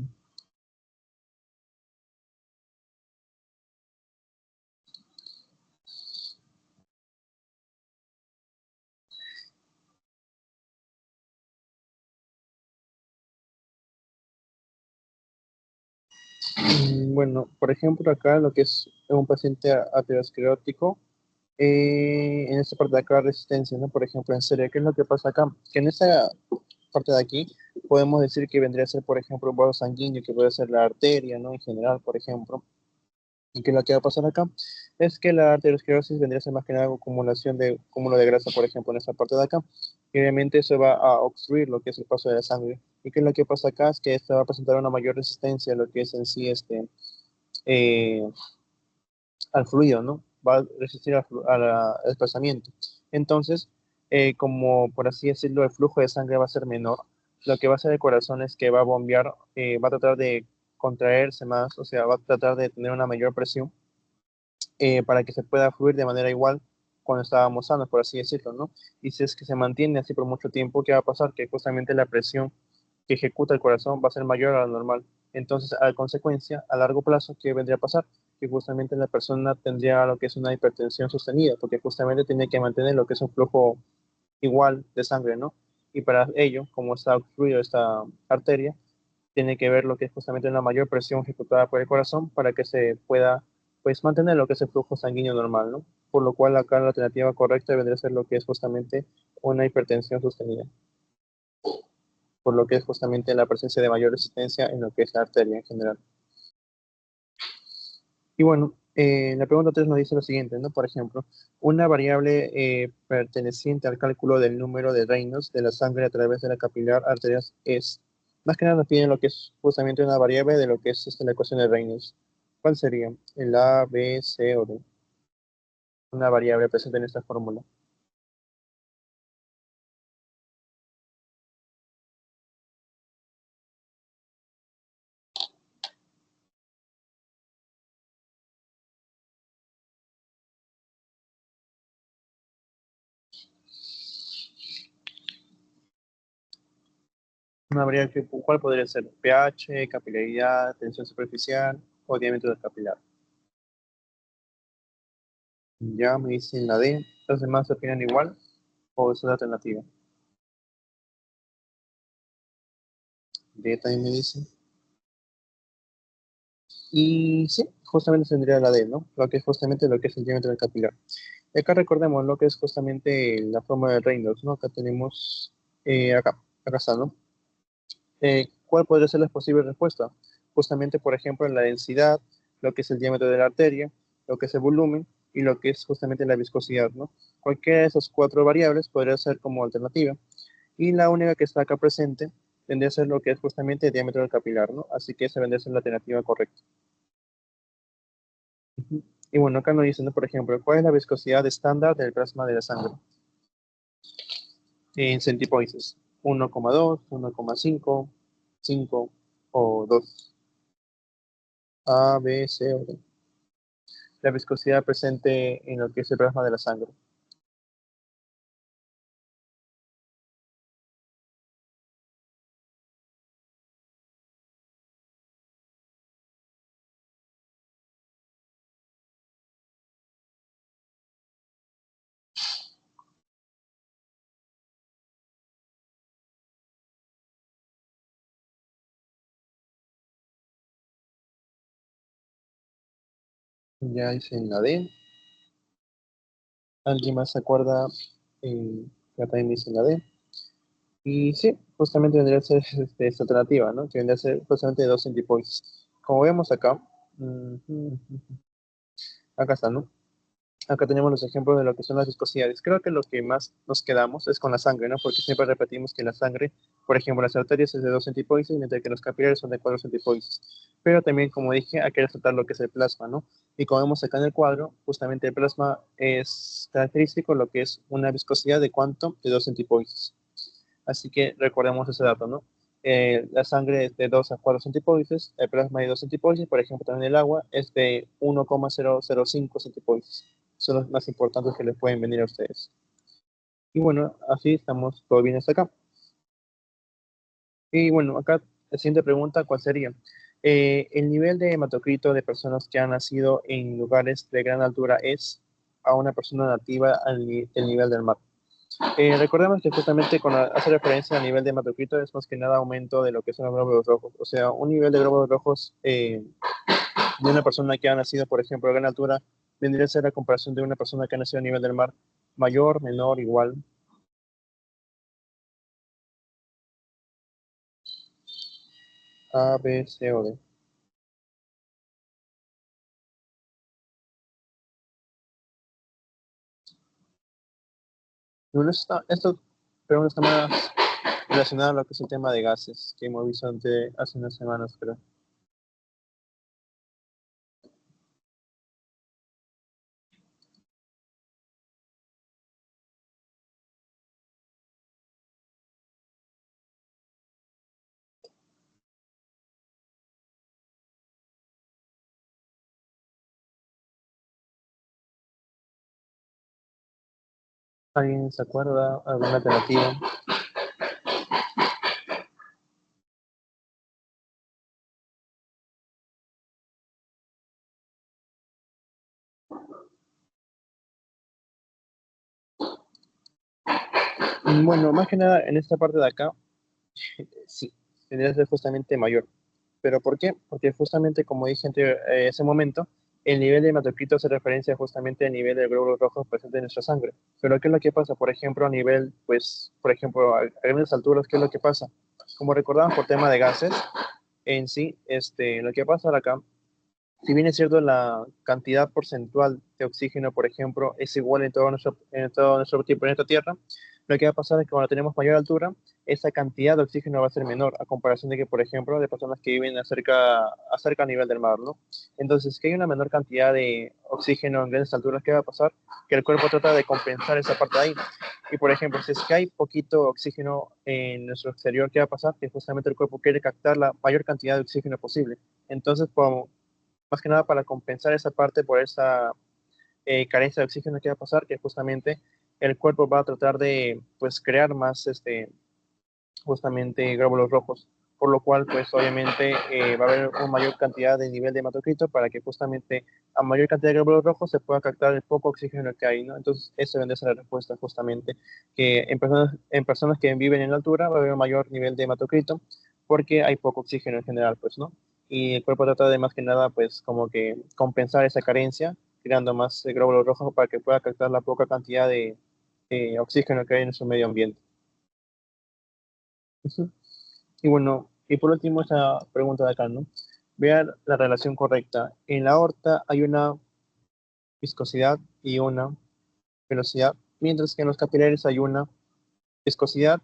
bueno, por ejemplo, acá lo que es un paciente aterosclerótico, En esta parte de acá, resistencia, ¿no? Por ejemplo, en serio, ¿qué es lo que pasa acá? Que en esta parte de aquí podemos decir que vendría a ser, por ejemplo, un vaso sanguíneo, que puede ser la arteria, ¿no? En general, por ejemplo. Y que lo que va a pasar acá es que la arteriosclerosis vendría a ser más que nada acumulación de cúmulo de grasa, por ejemplo, en esta parte de acá. Y obviamente eso va a obstruir lo que es el paso de la sangre. ¿Y qué es lo que pasa acá? Es que esto va a presentar una mayor resistencia a lo que es en sí eh, al fluido, ¿no? Va a resistir al desplazamiento. Entonces, como por así decirlo, el flujo de sangre va a ser menor, lo que va a hacer el corazón es que va a bombear, va a tratar de contraerse más, o sea, va a tratar de tener una mayor presión para que se pueda fluir de manera igual cuando estábamos sanos, por así decirlo, ¿no? Y si es que se mantiene así por mucho tiempo, ¿qué va a pasar? Que justamente la presión que ejecuta el corazón va a ser mayor a la normal. Entonces, a consecuencia, a largo plazo, ¿qué vendría a pasar? Que justamente la persona tendría lo que es una hipertensión sostenida, porque justamente tiene que mantener lo que es un flujo igual de sangre, ¿no? Y para ello, como está obstruido esta arteria, tiene que ver lo que es justamente una mayor presión ejecutada por el corazón para que se pueda pues mantener lo que es el flujo sanguíneo normal, ¿no? Por lo cual acá la alternativa correcta vendría a ser lo que es justamente una hipertensión sostenida, por lo que es justamente la presencia de mayor resistencia en lo que es la arteria en general. Y bueno, la pregunta 3 nos dice lo siguiente, ¿no? Por ejemplo, una variable perteneciente al cálculo del número de reinos de la sangre a través de la capilar arterial es, más que nada nos piden lo que es justamente una variable de lo que es la ecuación de reinos. ¿Cuál sería? El A, B, C o D. Una variable presente en esta fórmula. Una variable, ¿cuál podría ser? pH, capilaridad, tensión superficial o diámetro del capilar. Ya me dicen la D. ¿Los demás opinan igual o es una alternativa? D también me dicen. Y sí, justamente tendría la D, ¿no? Lo que es justamente lo que es el diámetro del capilar. Y acá recordemos lo que es justamente la forma de Reynolds, ¿no? Acá tenemos, acá está, ¿no? ¿Cuál podría ser la posible respuesta? Justamente, por ejemplo, la densidad, lo que es el diámetro de la arteria, lo que es el volumen y lo que es justamente la viscosidad, ¿no? Cualquiera de esas cuatro variables podría ser como alternativa. Y la única que está acá presente tendría a ser lo que es justamente el diámetro del capilar, ¿no? Así que esa vendría a ser la alternativa correcta. Y bueno, acá nos dicen, ¿no? Por ejemplo, ¿cuál es la viscosidad estándar del plasma de la sangre? En centipoises. 1,2, 1,5, 5 o 2. A, B, C o D. La viscosidad presente en lo que es el plasma de la sangre. Ya dicen la D. ¿Alguien más se acuerda? Ya también dicen la D. Y sí, justamente vendría a ser esta alternativa, ¿no? Que vendría a ser justamente 2 centipoises. Como vemos acá, acá está, ¿no? Acá tenemos los ejemplos de lo que son las viscosidades. Creo que lo que más nos quedamos es con la sangre, ¿no? Porque siempre repetimos que la sangre, por ejemplo, las arterias es de 2 centipoises, mientras que los capilares son de 4 centipoises. Pero también, como dije, hay que resaltar lo que es el plasma, ¿no? Y como vemos acá en el cuadro, justamente el plasma es característico lo que es una viscosidad de cuánto, de 2 centipoises. Así que recordemos ese dato, ¿no? La sangre es de 2 a 4 centipoises, el plasma de 2 centipoises, por ejemplo, también el agua es de 1,005 centipoises. Son los más importantes que les pueden venir a ustedes. Y bueno, así estamos todo bien hasta acá. Y bueno, acá la siguiente pregunta, ¿cuál sería? El nivel de hematocrito de personas que han nacido en lugares de gran altura es a una persona nativa del nivel del mar. Recordemos que justamente cuando hace referencia al nivel de hematocrito es más que nada aumento de lo que son los glóbulos rojos. O sea, un nivel de glóbulos rojos de una persona que ha nacido, por ejemplo, a gran altura vendría a ser la comparación de una persona que ha nacido a nivel del mar mayor, menor, igual. A, B, C o D. Bueno, esta pregunta está más relacionada a lo que es el tema de gases que hemos visto hace unas semanas, creo. ¿Alguien se acuerda? ¿Alguna alternativa? Bueno, más que nada en esta parte de acá, sí, tendría que ser justamente mayor. ¿Pero por qué? Porque justamente, como dije ese momento, el nivel de hematocrito hace referencia justamente al nivel de glóbulos rojos presentes en nuestra sangre. Pero ¿qué es lo que pasa? Por ejemplo, a nivel, pues, por ejemplo, a grandes alturas, ¿qué es lo que pasa? Como recordamos por tema de gases, en sí, lo que pasa acá, si bien es cierto la cantidad porcentual de oxígeno, por ejemplo, es igual en todo nuestro planeta Tierra, lo que va a pasar es que cuando tenemos mayor altura, esa cantidad de oxígeno va a ser menor a comparación de que, por ejemplo, de personas que viven acerca a nivel del mar, ¿no? Entonces, que hay una menor cantidad de oxígeno en grandes alturas, ¿qué va a pasar? Que el cuerpo trata de compensar esa parte de ahí. Y, por ejemplo, si es que hay poquito oxígeno en nuestro exterior, ¿qué va a pasar? Que justamente el cuerpo quiere captar la mayor cantidad de oxígeno posible. Entonces, como más que nada para compensar esa parte por esa carencia de oxígeno que va a pasar, que justamente el cuerpo va a tratar de pues crear más justamente glóbulos rojos, por lo cual pues obviamente va a haber una mayor cantidad de nivel de hematocrito para que justamente a mayor cantidad de glóbulos rojos se pueda captar el poco oxígeno que hay, ¿no? Entonces esa vendría a ser la respuesta justamente, que en personas que viven en la altura va a haber un mayor nivel de hematocrito porque hay poco oxígeno en general, pues, ¿no? Y el cuerpo trata de más que nada pues como que compensar esa carencia creando más glóbulos rojos para que pueda captar la poca cantidad de oxígeno que hay en su medio ambiente. Ujú. Y bueno, y por último esta pregunta de acá, ¿no? Vean la relación correcta. En la aorta hay una viscosidad y una velocidad, mientras que en los capilares hay una viscosidad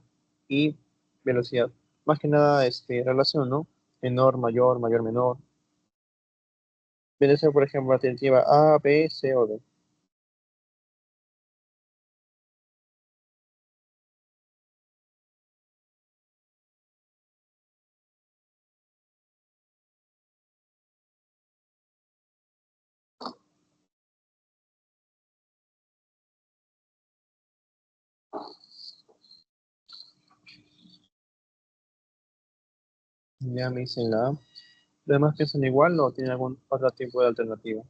y velocidad. Más que nada, relación, ¿no? Menor, mayor, mayor, menor. Viene a ser, por ejemplo, la alternativa A, B, C o D. Ya me dicen la A. ¿Los demás piensan igual o tienen algún otro tipo de alternativa?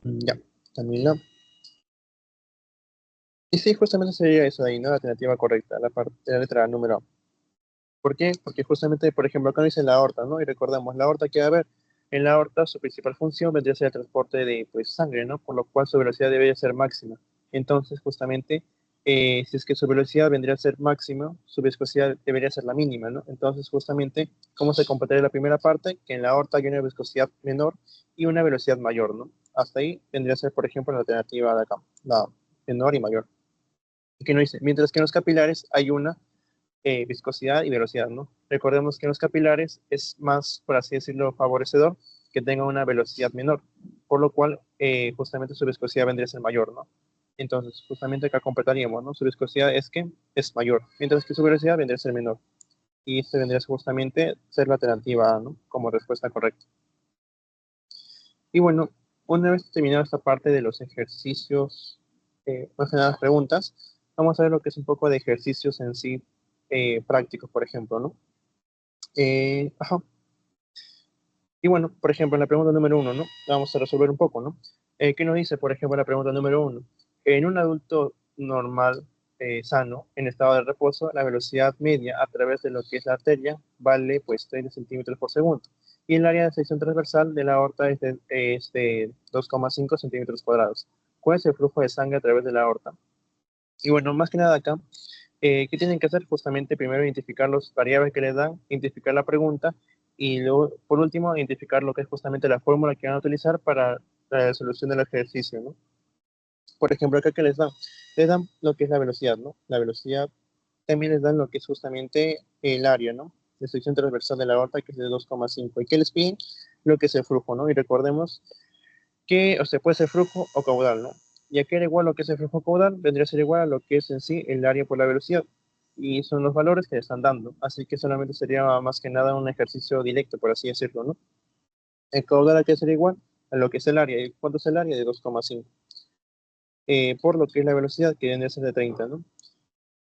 Ya, también la. Y sí, justamente sería eso de ahí, ¿no? La alternativa correcta, la parte de la letra número A. ¿Por qué? Porque justamente, por ejemplo, acá dice la aorta, ¿no? Y recordemos, la aorta que va a haber en la aorta, su principal función vendría a ser el transporte de pues, sangre, ¿no? Por lo cual su velocidad debería ser máxima. Entonces, justamente, si es que su velocidad vendría a ser máxima, su viscosidad debería ser la mínima, ¿no? Entonces, justamente, ¿cómo se completaría la primera parte? Que en la aorta hay una viscosidad menor y una velocidad mayor, ¿no? Hasta ahí vendría a ser, por ejemplo, la alternativa de acá, la menor y mayor. Y que no dice, mientras que en los capilares hay una viscosidad y velocidad, ¿no? Recordemos que en los capilares es más, por así decirlo, favorecedor que tenga una velocidad menor, por lo cual justamente su viscosidad vendría a ser mayor, ¿no? Entonces, justamente acá completaríamos, ¿no? Su viscosidad es que es mayor, mientras que su velocidad vendría a ser menor. Y esto vendría a justamente ser la alternativa A, ¿no? Como respuesta correcta. Y bueno, una vez terminada esta parte de los ejercicios, más que nada las preguntas, vamos a ver lo que es un poco de ejercicios en sí prácticos, por ejemplo, ¿no? Ajá. Y bueno, por ejemplo, en la pregunta número uno, ¿no? Vamos a resolver un poco, ¿no? ¿Qué nos dice, por ejemplo, la pregunta número uno? En un adulto normal, sano, en estado de reposo, la velocidad media a través de lo que es la arteria vale pues 30 centímetros por segundo. Y el área de sección transversal de la aorta es de 2,5 centímetros cuadrados. ¿Cuál es el flujo de sangre a través de la aorta? Y bueno, más que nada acá, ¿qué tienen que hacer? Justamente primero identificar los variables que les dan, identificar la pregunta y luego, por último, identificar lo que es justamente la fórmula que van a utilizar para la resolución del ejercicio, ¿no? Por ejemplo, acá que les dan, lo que es la velocidad, ¿no? La velocidad también les dan lo que es justamente el área, ¿no? La sección transversal de la aorta, que es de 2,5. ¿Y qué les piden? Lo que es el flujo, ¿no? Y recordemos que, o sea, puede ser flujo o caudal, ¿no? Y aquí era igual lo que es el flujo caudal, vendría a ser igual a lo que es en sí el área por la velocidad. Y son los valores que le están dando. Así que solamente sería más que nada un ejercicio directo, por así decirlo, ¿no? El caudal aquí sería igual a lo que es el área. ¿Y cuánto es el área? De 2,5. Por lo que es la velocidad, que viene a ser de 30, ¿no?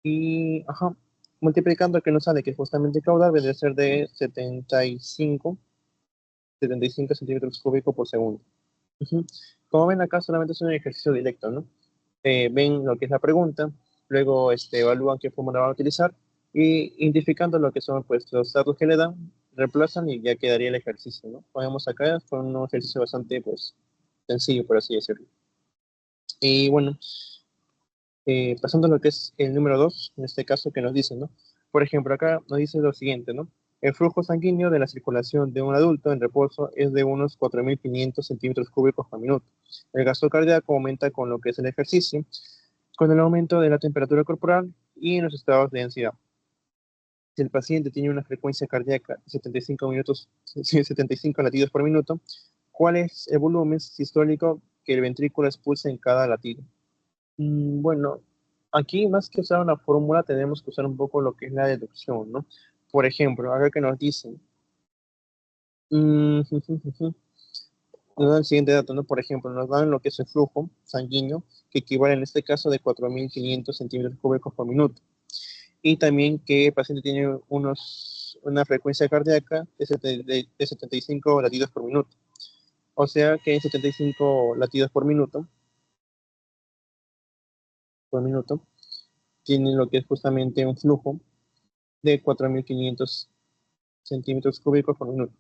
Y, ajá, multiplicando que nos sale que justamente el caudal vendría a ser de 75 centímetros cúbicos por segundo. Ujú. Como ven acá, solamente es un ejercicio directo, ¿no? Ven lo que es la pregunta, luego evalúan qué fórmula van a utilizar y identificando lo que son pues, los datos que le dan, reemplazan y ya quedaría el ejercicio, ¿no? Ponemos acá con un ejercicio bastante pues, sencillo, por así decirlo. Y bueno, pasando a lo que es el número 2 en este caso que nos dice, ¿no? Por ejemplo, acá nos dice lo siguiente, ¿no? El flujo sanguíneo de la circulación de un adulto en reposo es de unos 4.500 centímetros cúbicos por minuto. El gasto cardíaco aumenta con lo que es el ejercicio, con el aumento de la temperatura corporal y en los estados de ansiedad. Si el paciente tiene una frecuencia cardíaca de 75 latidos por minuto, ¿cuál es el volumen sistólico que el ventrículo expulsa en cada latido? Bueno, aquí más que usar una fórmula tenemos que usar un poco lo que es la deducción, ¿no? Por ejemplo, acá que nos dicen, nos dan el siguiente dato, ¿no? Por ejemplo, nos dan lo que es el flujo sanguíneo, que equivale en este caso de 4.500 centímetros cúbicos por minuto. Y también que el paciente tiene una frecuencia cardíaca de 75 latidos por minuto. O sea que en 75 latidos por minuto, tiene lo que es justamente un flujo de 4.500 centímetros cúbicos por minuto.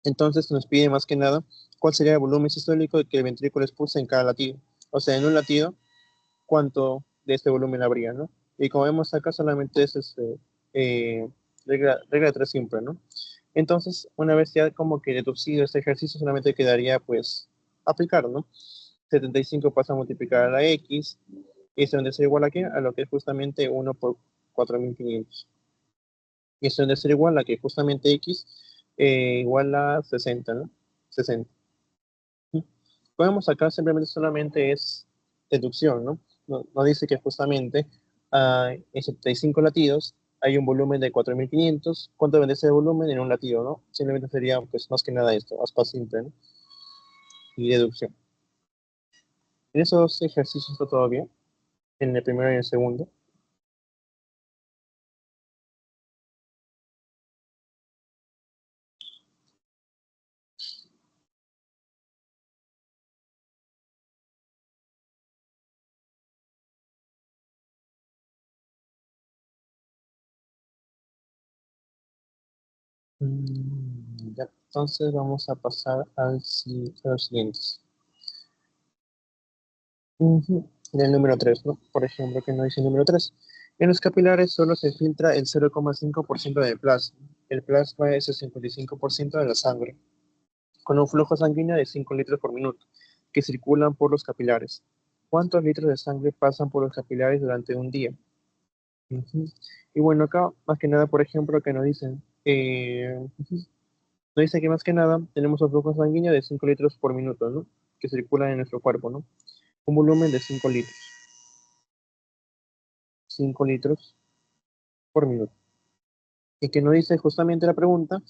Entonces nos pide más que nada cuál sería el volumen sistólico que el ventrículo expulsa en cada latido. O sea, en un latido, cuánto de este volumen habría, ¿no? Y como vemos acá, solamente es eh, regla de tres simple, ¿no? Entonces, una vez ya como que deducido este ejercicio, solamente quedaría pues aplicar, ¿no? 75 pasa a multiplicar a la x, y esto debe ser igual a qué? A lo que es justamente 1 por 4.500. Y esto debe ser igual a que justamente x igual a 60, ¿no? 60. Podemos acá simplemente solamente es deducción, ¿no? No dice que justamente en 75 latidos hay un volumen de 4.500. ¿Cuánto vende ese volumen en un latido, no? Simplemente sería, pues, más que nada esto, más simple, ¿no? Y deducción. En esos ejercicios está todo bien, en el primero y en el segundo. Ya, entonces vamos a pasar a los siguientes. En el número 3, ¿no? Por ejemplo, que no dice el número 3. En los capilares solo se filtra el 0,5% del plasma. El plasma es el 55% de la sangre, con un flujo sanguíneo de 5 litros por minuto, que circulan por los capilares. ¿Cuántos litros de sangre pasan por los capilares durante un día? Ujú. Y bueno, acá más que nada, por ejemplo, que nos dicen, nos dice que más que nada tenemos un flujo sanguíneo de 5 litros por minuto, ¿no? Que circulan en nuestro cuerpo, ¿no? Un volumen de 5 litros. 5 litros por minuto. Y que nos dice justamente la pregunta,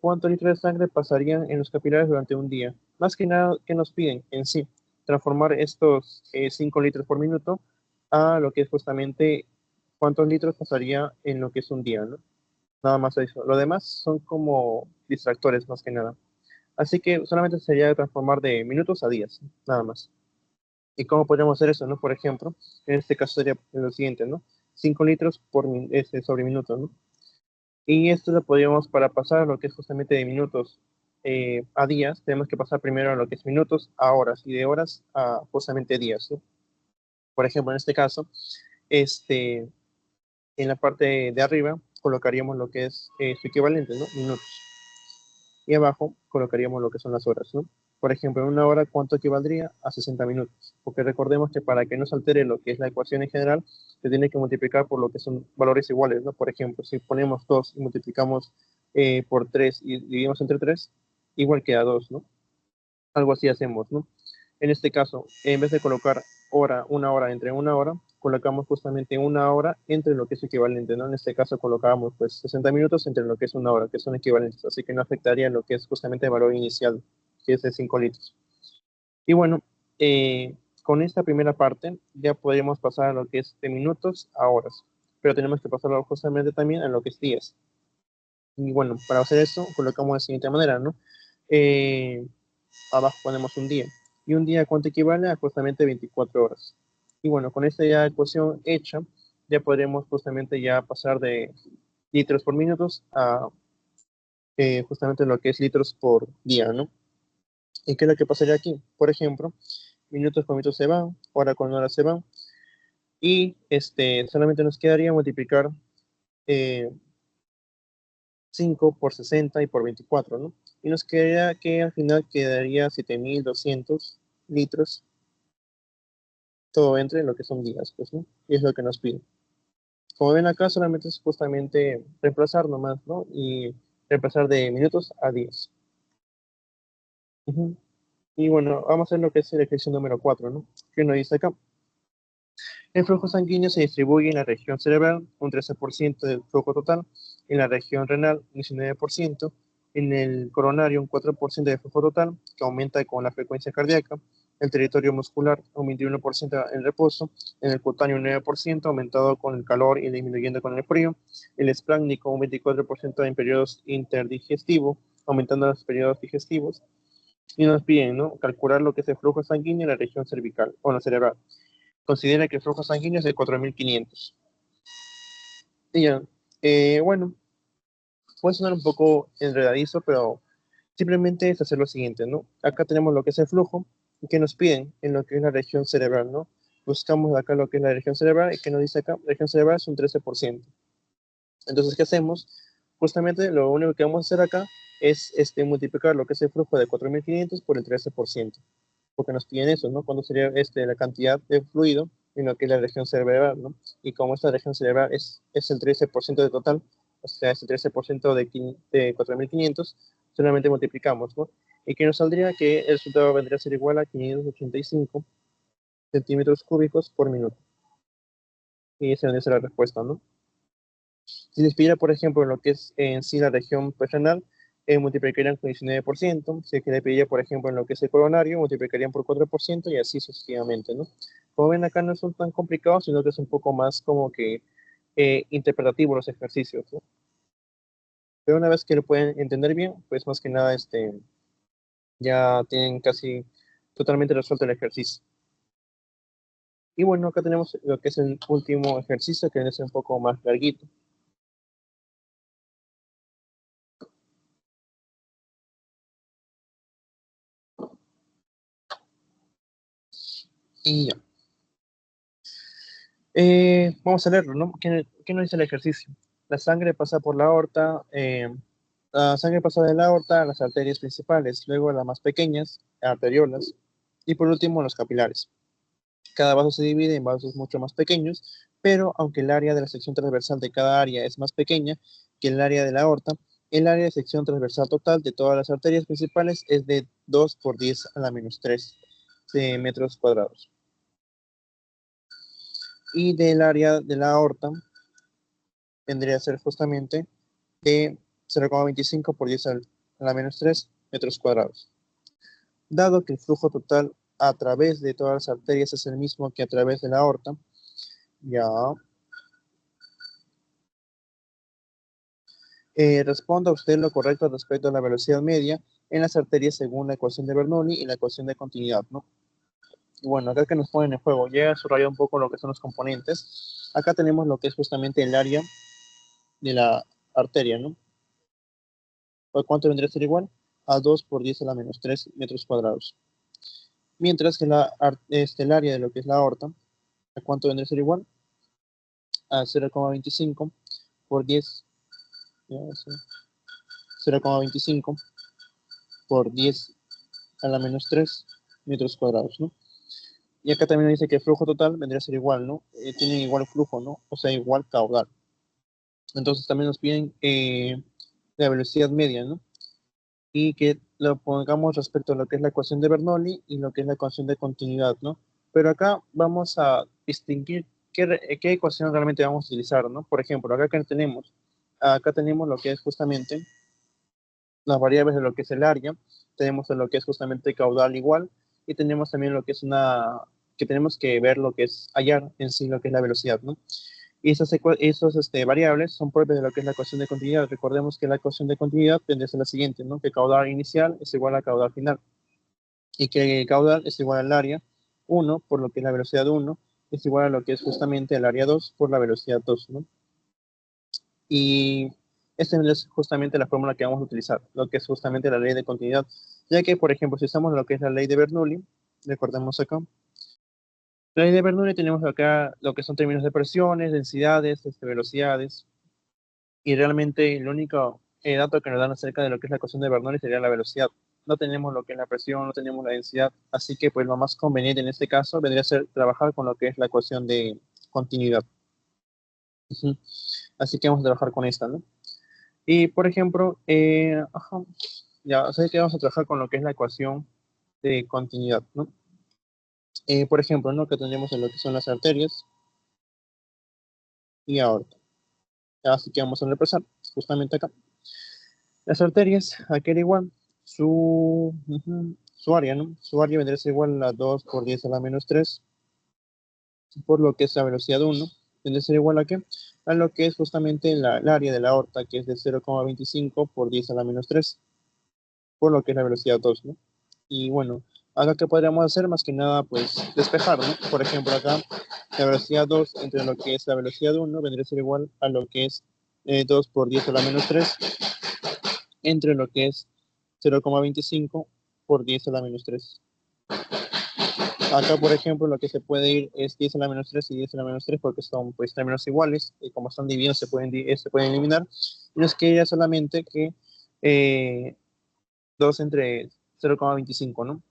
¿cuántos litros de sangre pasarían en los capilares durante un día? Más que nada, ¿qué nos piden en sí? Transformar estos 5 litros por minuto a lo que es justamente cuántos litros pasaría en lo que es un día, ¿no? Nada más eso. Lo demás son como distractores, más que nada. Así que solamente sería transformar de minutos a días, nada más. ¿Y cómo podríamos hacer eso, no? Por ejemplo, en este caso sería lo siguiente, ¿no? 5 litros sobre minuto, ¿no? Y esto lo podríamos, para pasar a lo que es justamente de minutos a días, tenemos que pasar primero a lo que es minutos a horas y de horas a justamente días, ¿no? Por ejemplo, en este caso, este, en la parte de arriba colocaríamos lo que es su equivalente, ¿no? Minutos. Y abajo colocaríamos lo que son las horas, ¿no? Por ejemplo, en una hora, ¿cuánto equivaldría? A 60 minutos. Porque recordemos que para que no se altere lo que es la ecuación en general, se tiene que multiplicar por lo que son valores iguales, ¿no? Por ejemplo, si ponemos 2 y multiplicamos por 3 y dividimos entre 3, igual queda 2, ¿no? Algo así hacemos, ¿no? En este caso, en vez de colocar una hora entre una hora, colocamos justamente una hora entre lo que es equivalente, ¿no? En este caso colocábamos pues 60 minutos entre lo que es una hora, que son equivalentes, así que no afectaría lo que es justamente el valor inicial, que es de 5 litros. Y bueno, con esta primera parte ya podríamos pasar a lo que es de minutos a horas, pero tenemos que pasarlo justamente también a lo que es días. Y bueno, para hacer eso colocamos de la siguiente manera, ¿no? Eh, Abajo ponemos un día. ¿Y un día cuánto equivale? A justamente 24 horas. Y bueno, con esta ya ecuación hecha, ya podremos justamente ya pasar de litros por minutos a justamente lo que es litros por día, ¿no? ¿Y qué es lo que pasaría aquí? Por ejemplo, minutos con minutos se van, hora con hora se van, y solamente nos quedaría multiplicar eh, 5 por 60 y por 24, ¿no? Y nos quedaría que al final quedaría 7.200 litros todo entre lo que son días, pues, ¿no? Y es lo que nos pide. Como ven acá, solamente es justamente reemplazar nomás, ¿no? Y reemplazar de minutos a días. Ujú. Y bueno, vamos a hacer lo que es el ejercicio número 4, ¿no? Que nos dice acá. El flujo sanguíneo se distribuye en la región cerebral, un 13% del flujo total, en la región renal, un 19%, en el coronario, un 4% del flujo total, que aumenta con la frecuencia cardíaca, el territorio muscular, un 21% en reposo, en el cutáneo, un 9%, aumentado con el calor y disminuyendo con el frío, el espláncnico, un 24% en periodos interdigestivos, aumentando los periodos digestivos, y nos piden, ¿no? Calcular lo que es el flujo sanguíneo en la región cervical o en la cerebral. Considera que el flujo sanguíneo es de 4.500. Y ya, bueno, puede sonar un poco enredadizo, pero simplemente es hacer lo siguiente, ¿no? Acá tenemos lo que es el flujo, que nos piden en lo que es la región cerebral, ¿no? Buscamos acá lo que es la región cerebral, y que nos dice acá, la región cerebral es un 13%. Entonces, ¿qué hacemos? Justamente lo único que vamos a hacer acá es multiplicar lo que es el flujo de 4.500 por el 13%, porque nos piden eso, ¿no? Cuando sería la cantidad de fluido en lo que es la región cerebral, ¿no? Y como esta región cerebral es el 13% de total, o sea, es el 13% de 4.500, solamente multiplicamos, ¿no? Y que nos saldría que el resultado vendría a ser igual a 585 centímetros cúbicos por minuto. Y esa es la respuesta, ¿no? Si les pidiera, por ejemplo, lo que es en sí la región renal, multiplicarían con 19%. Si es que le pediría, por ejemplo, en lo que es el coronario, multiplicarían por 4% y así sucesivamente, ¿no? Como ven acá no son tan complicados, sino que es un poco más como que interpretativo los ejercicios, ¿no? Pero una vez que lo pueden entender bien, pues más que nada ya tienen casi totalmente resuelto el ejercicio. Y bueno, acá tenemos lo que es el último ejercicio, que es un poco más larguito. Y ya. Vamos a leerlo, ¿no? ¿Qué nos dice el ejercicio? La sangre pasa por la aorta, la sangre pasa de la aorta a las arterias principales, luego a las más pequeñas, arteriolas, y por último los capilares. Cada vaso se divide en vasos mucho más pequeños, pero aunque el área de la sección transversal de cada área es más pequeña que el área de la aorta, el área de sección transversal total de todas las arterias principales es de 2 por 10 a la menos 3 metros cuadrados. Y del área de la aorta vendría a ser justamente de 0,25 por 10 a la menos 3 metros cuadrados. Dado que el flujo total a través de todas las arterias es el mismo que a través de la aorta, ya responda usted lo correcto respecto a la velocidad media en las arterias según la ecuación de Bernoulli y la ecuación de continuidad, ¿no? Y bueno, acá que nos ponen en juego, ya he subrayado un poco lo que son los componentes. Acá tenemos lo que es justamente el área de la arteria, ¿no? ¿Por cuánto vendría a ser igual? A 2 por 10 a la menos 3 metros cuadrados. Mientras que el área de lo que es la aorta, ¿a cuánto vendría a ser igual? A 0,25 por 10, 0,25 por 10 a la menos 3 metros cuadrados, ¿no? Y acá también dice que el flujo total vendría a ser igual, ¿no? Tienen igual flujo, ¿no? O sea, igual caudal. Entonces también nos piden la velocidad media, ¿no? Y que lo pongamos respecto a lo que es la ecuación de Bernoulli y lo que es la ecuación de continuidad, ¿no? Pero acá vamos a distinguir qué ecuación realmente vamos a utilizar, ¿no? Por ejemplo, acá tenemos lo que es justamente las variables de lo que es el área, tenemos lo que es justamente caudal igual, y tenemos también lo que es que tenemos que ver lo que es hallar en sí lo que es la velocidad, ¿no? Y esos variables son propias de lo que es la ecuación de continuidad. Recordemos que la ecuación de continuidad tendría a ser la siguiente, ¿no? Que caudal inicial es igual a caudal final, y que el caudal es igual al área 1, por lo que es la velocidad 1, es igual a lo que es justamente el área 2 por la velocidad 2, ¿no? Y esta es justamente la fórmula que vamos a utilizar, lo que es justamente la ley de continuidad, ya que, por ejemplo, si usamos lo que es la ley de Bernoulli, recordemos acá, la ley de Bernoulli tenemos acá lo que son términos de presiones, densidades, velocidades, y realmente el único dato que nos dan acerca de lo que es la ecuación de Bernoulli sería la velocidad. No tenemos lo que es la presión, no tenemos la densidad, así que pues lo más conveniente en este caso vendría a ser trabajar con lo que es la ecuación de continuidad. Ujú. Así que vamos a trabajar con esta, ¿no? Y por ejemplo, ya sé que vamos a trabajar con lo que es la ecuación de continuidad, ¿no? Por ejemplo, ¿no? Que tendríamos en lo que son las arterias y aorta. Así que vamos a repasar justamente acá. Las arterias, aquí era igual, su área, ¿no? Su área vendría a ser igual a 2 por 10 a la menos 3, por lo que es la velocidad 1, vendría a ser igual a qué? A lo que es justamente el área de la aorta, que es de 0,25 por 10 a la menos 3, por lo que es la velocidad 2, ¿no? Y bueno, acá que podríamos hacer más que nada, pues despejar, ¿no? Por ejemplo, acá la velocidad 2 entre lo que es la velocidad 1 vendría a ser igual a lo que es 2 por 10 a la menos 3 entre lo que es 0,25 por 10 a la menos 3. Acá, por ejemplo, lo que se puede ir es 10 a la menos 3 y 10 a la menos 3 porque son pues términos iguales y como están divididos se pueden eliminar. Y nos queda solamente que 2 entre 0,25, ¿no?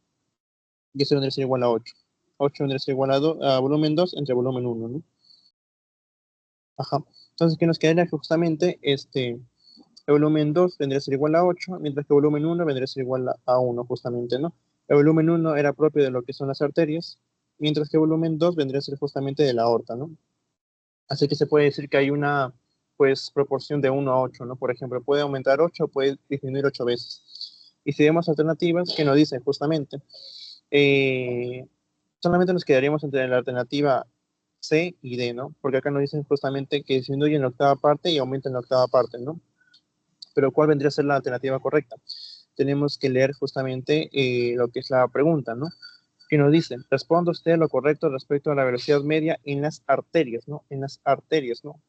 Y eso vendría a ser igual a 8. 8 vendría a ser igual a volumen 2 entre volumen 1, ¿no? Ajá. Entonces, ¿qué nos quedaría? Justamente el volumen 2 vendría a ser igual a 8, mientras que el volumen 1 vendría a ser igual a 1, justamente, ¿no? El volumen 1 era propio de lo que son las arterias, mientras que el volumen 2 vendría a ser justamente de la aorta, ¿no? Así que se puede decir que hay una, pues, proporción de 1 a 8, ¿no? Por ejemplo, puede aumentar 8 o puede disminuir 8 veces. Y si vemos alternativas que nos dicen justamente, eh, solamente nos quedaríamos entre la alternativa C y D, ¿no? Porque acá nos dicen justamente que disminuye en la octava parte y aumenta en la octava parte, ¿no? Pero ¿cuál vendría a ser la alternativa correcta? Tenemos que leer justamente lo que es la pregunta, ¿no? Que nos dice, responda usted lo correcto respecto a la velocidad media en las arterias, ¿no? En las arterias, ¿no?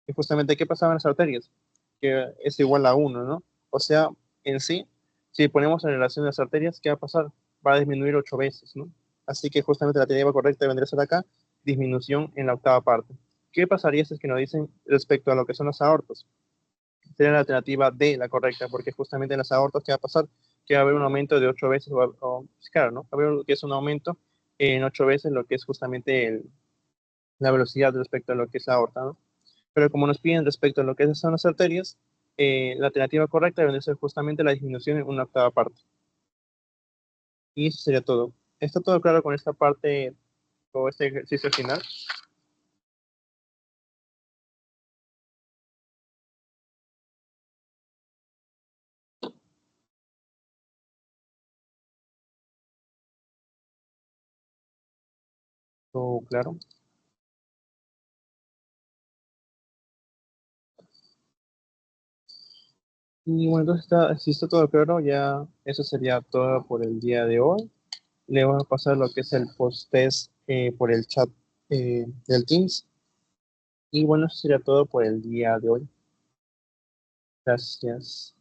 Y justamente, ¿qué pasaba en las arterias? Que es igual a 1, ¿no? O sea, en sí, si ponemos en relación las arterias, ¿qué va a pasar? Va a disminuir 8 veces, ¿no? Así que justamente la alternativa correcta vendría a ser acá, disminución en la octava parte. ¿Qué pasaría si es que nos dicen respecto a lo que son las aortos? Sería la alternativa D la correcta, porque justamente en las aortas, ¿qué va a pasar? Que va a haber un aumento de 8 veces, pues claro, ¿no? Va a haber lo que es un aumento en 8 veces lo que es justamente la velocidad respecto a lo que es la aorta, ¿no? Pero como nos piden respecto a lo que son las arterias, la alternativa correcta debe ser justamente la disminución en una octava parte. Y eso sería todo. ¿Está todo claro con esta parte o este ejercicio final? ¿Todo claro? Y bueno, entonces si está todo claro, ya eso sería todo por el día de hoy. Le voy a pasar lo que es el post-test por el chat del Teams. Y bueno, eso sería todo por el día de hoy. Gracias.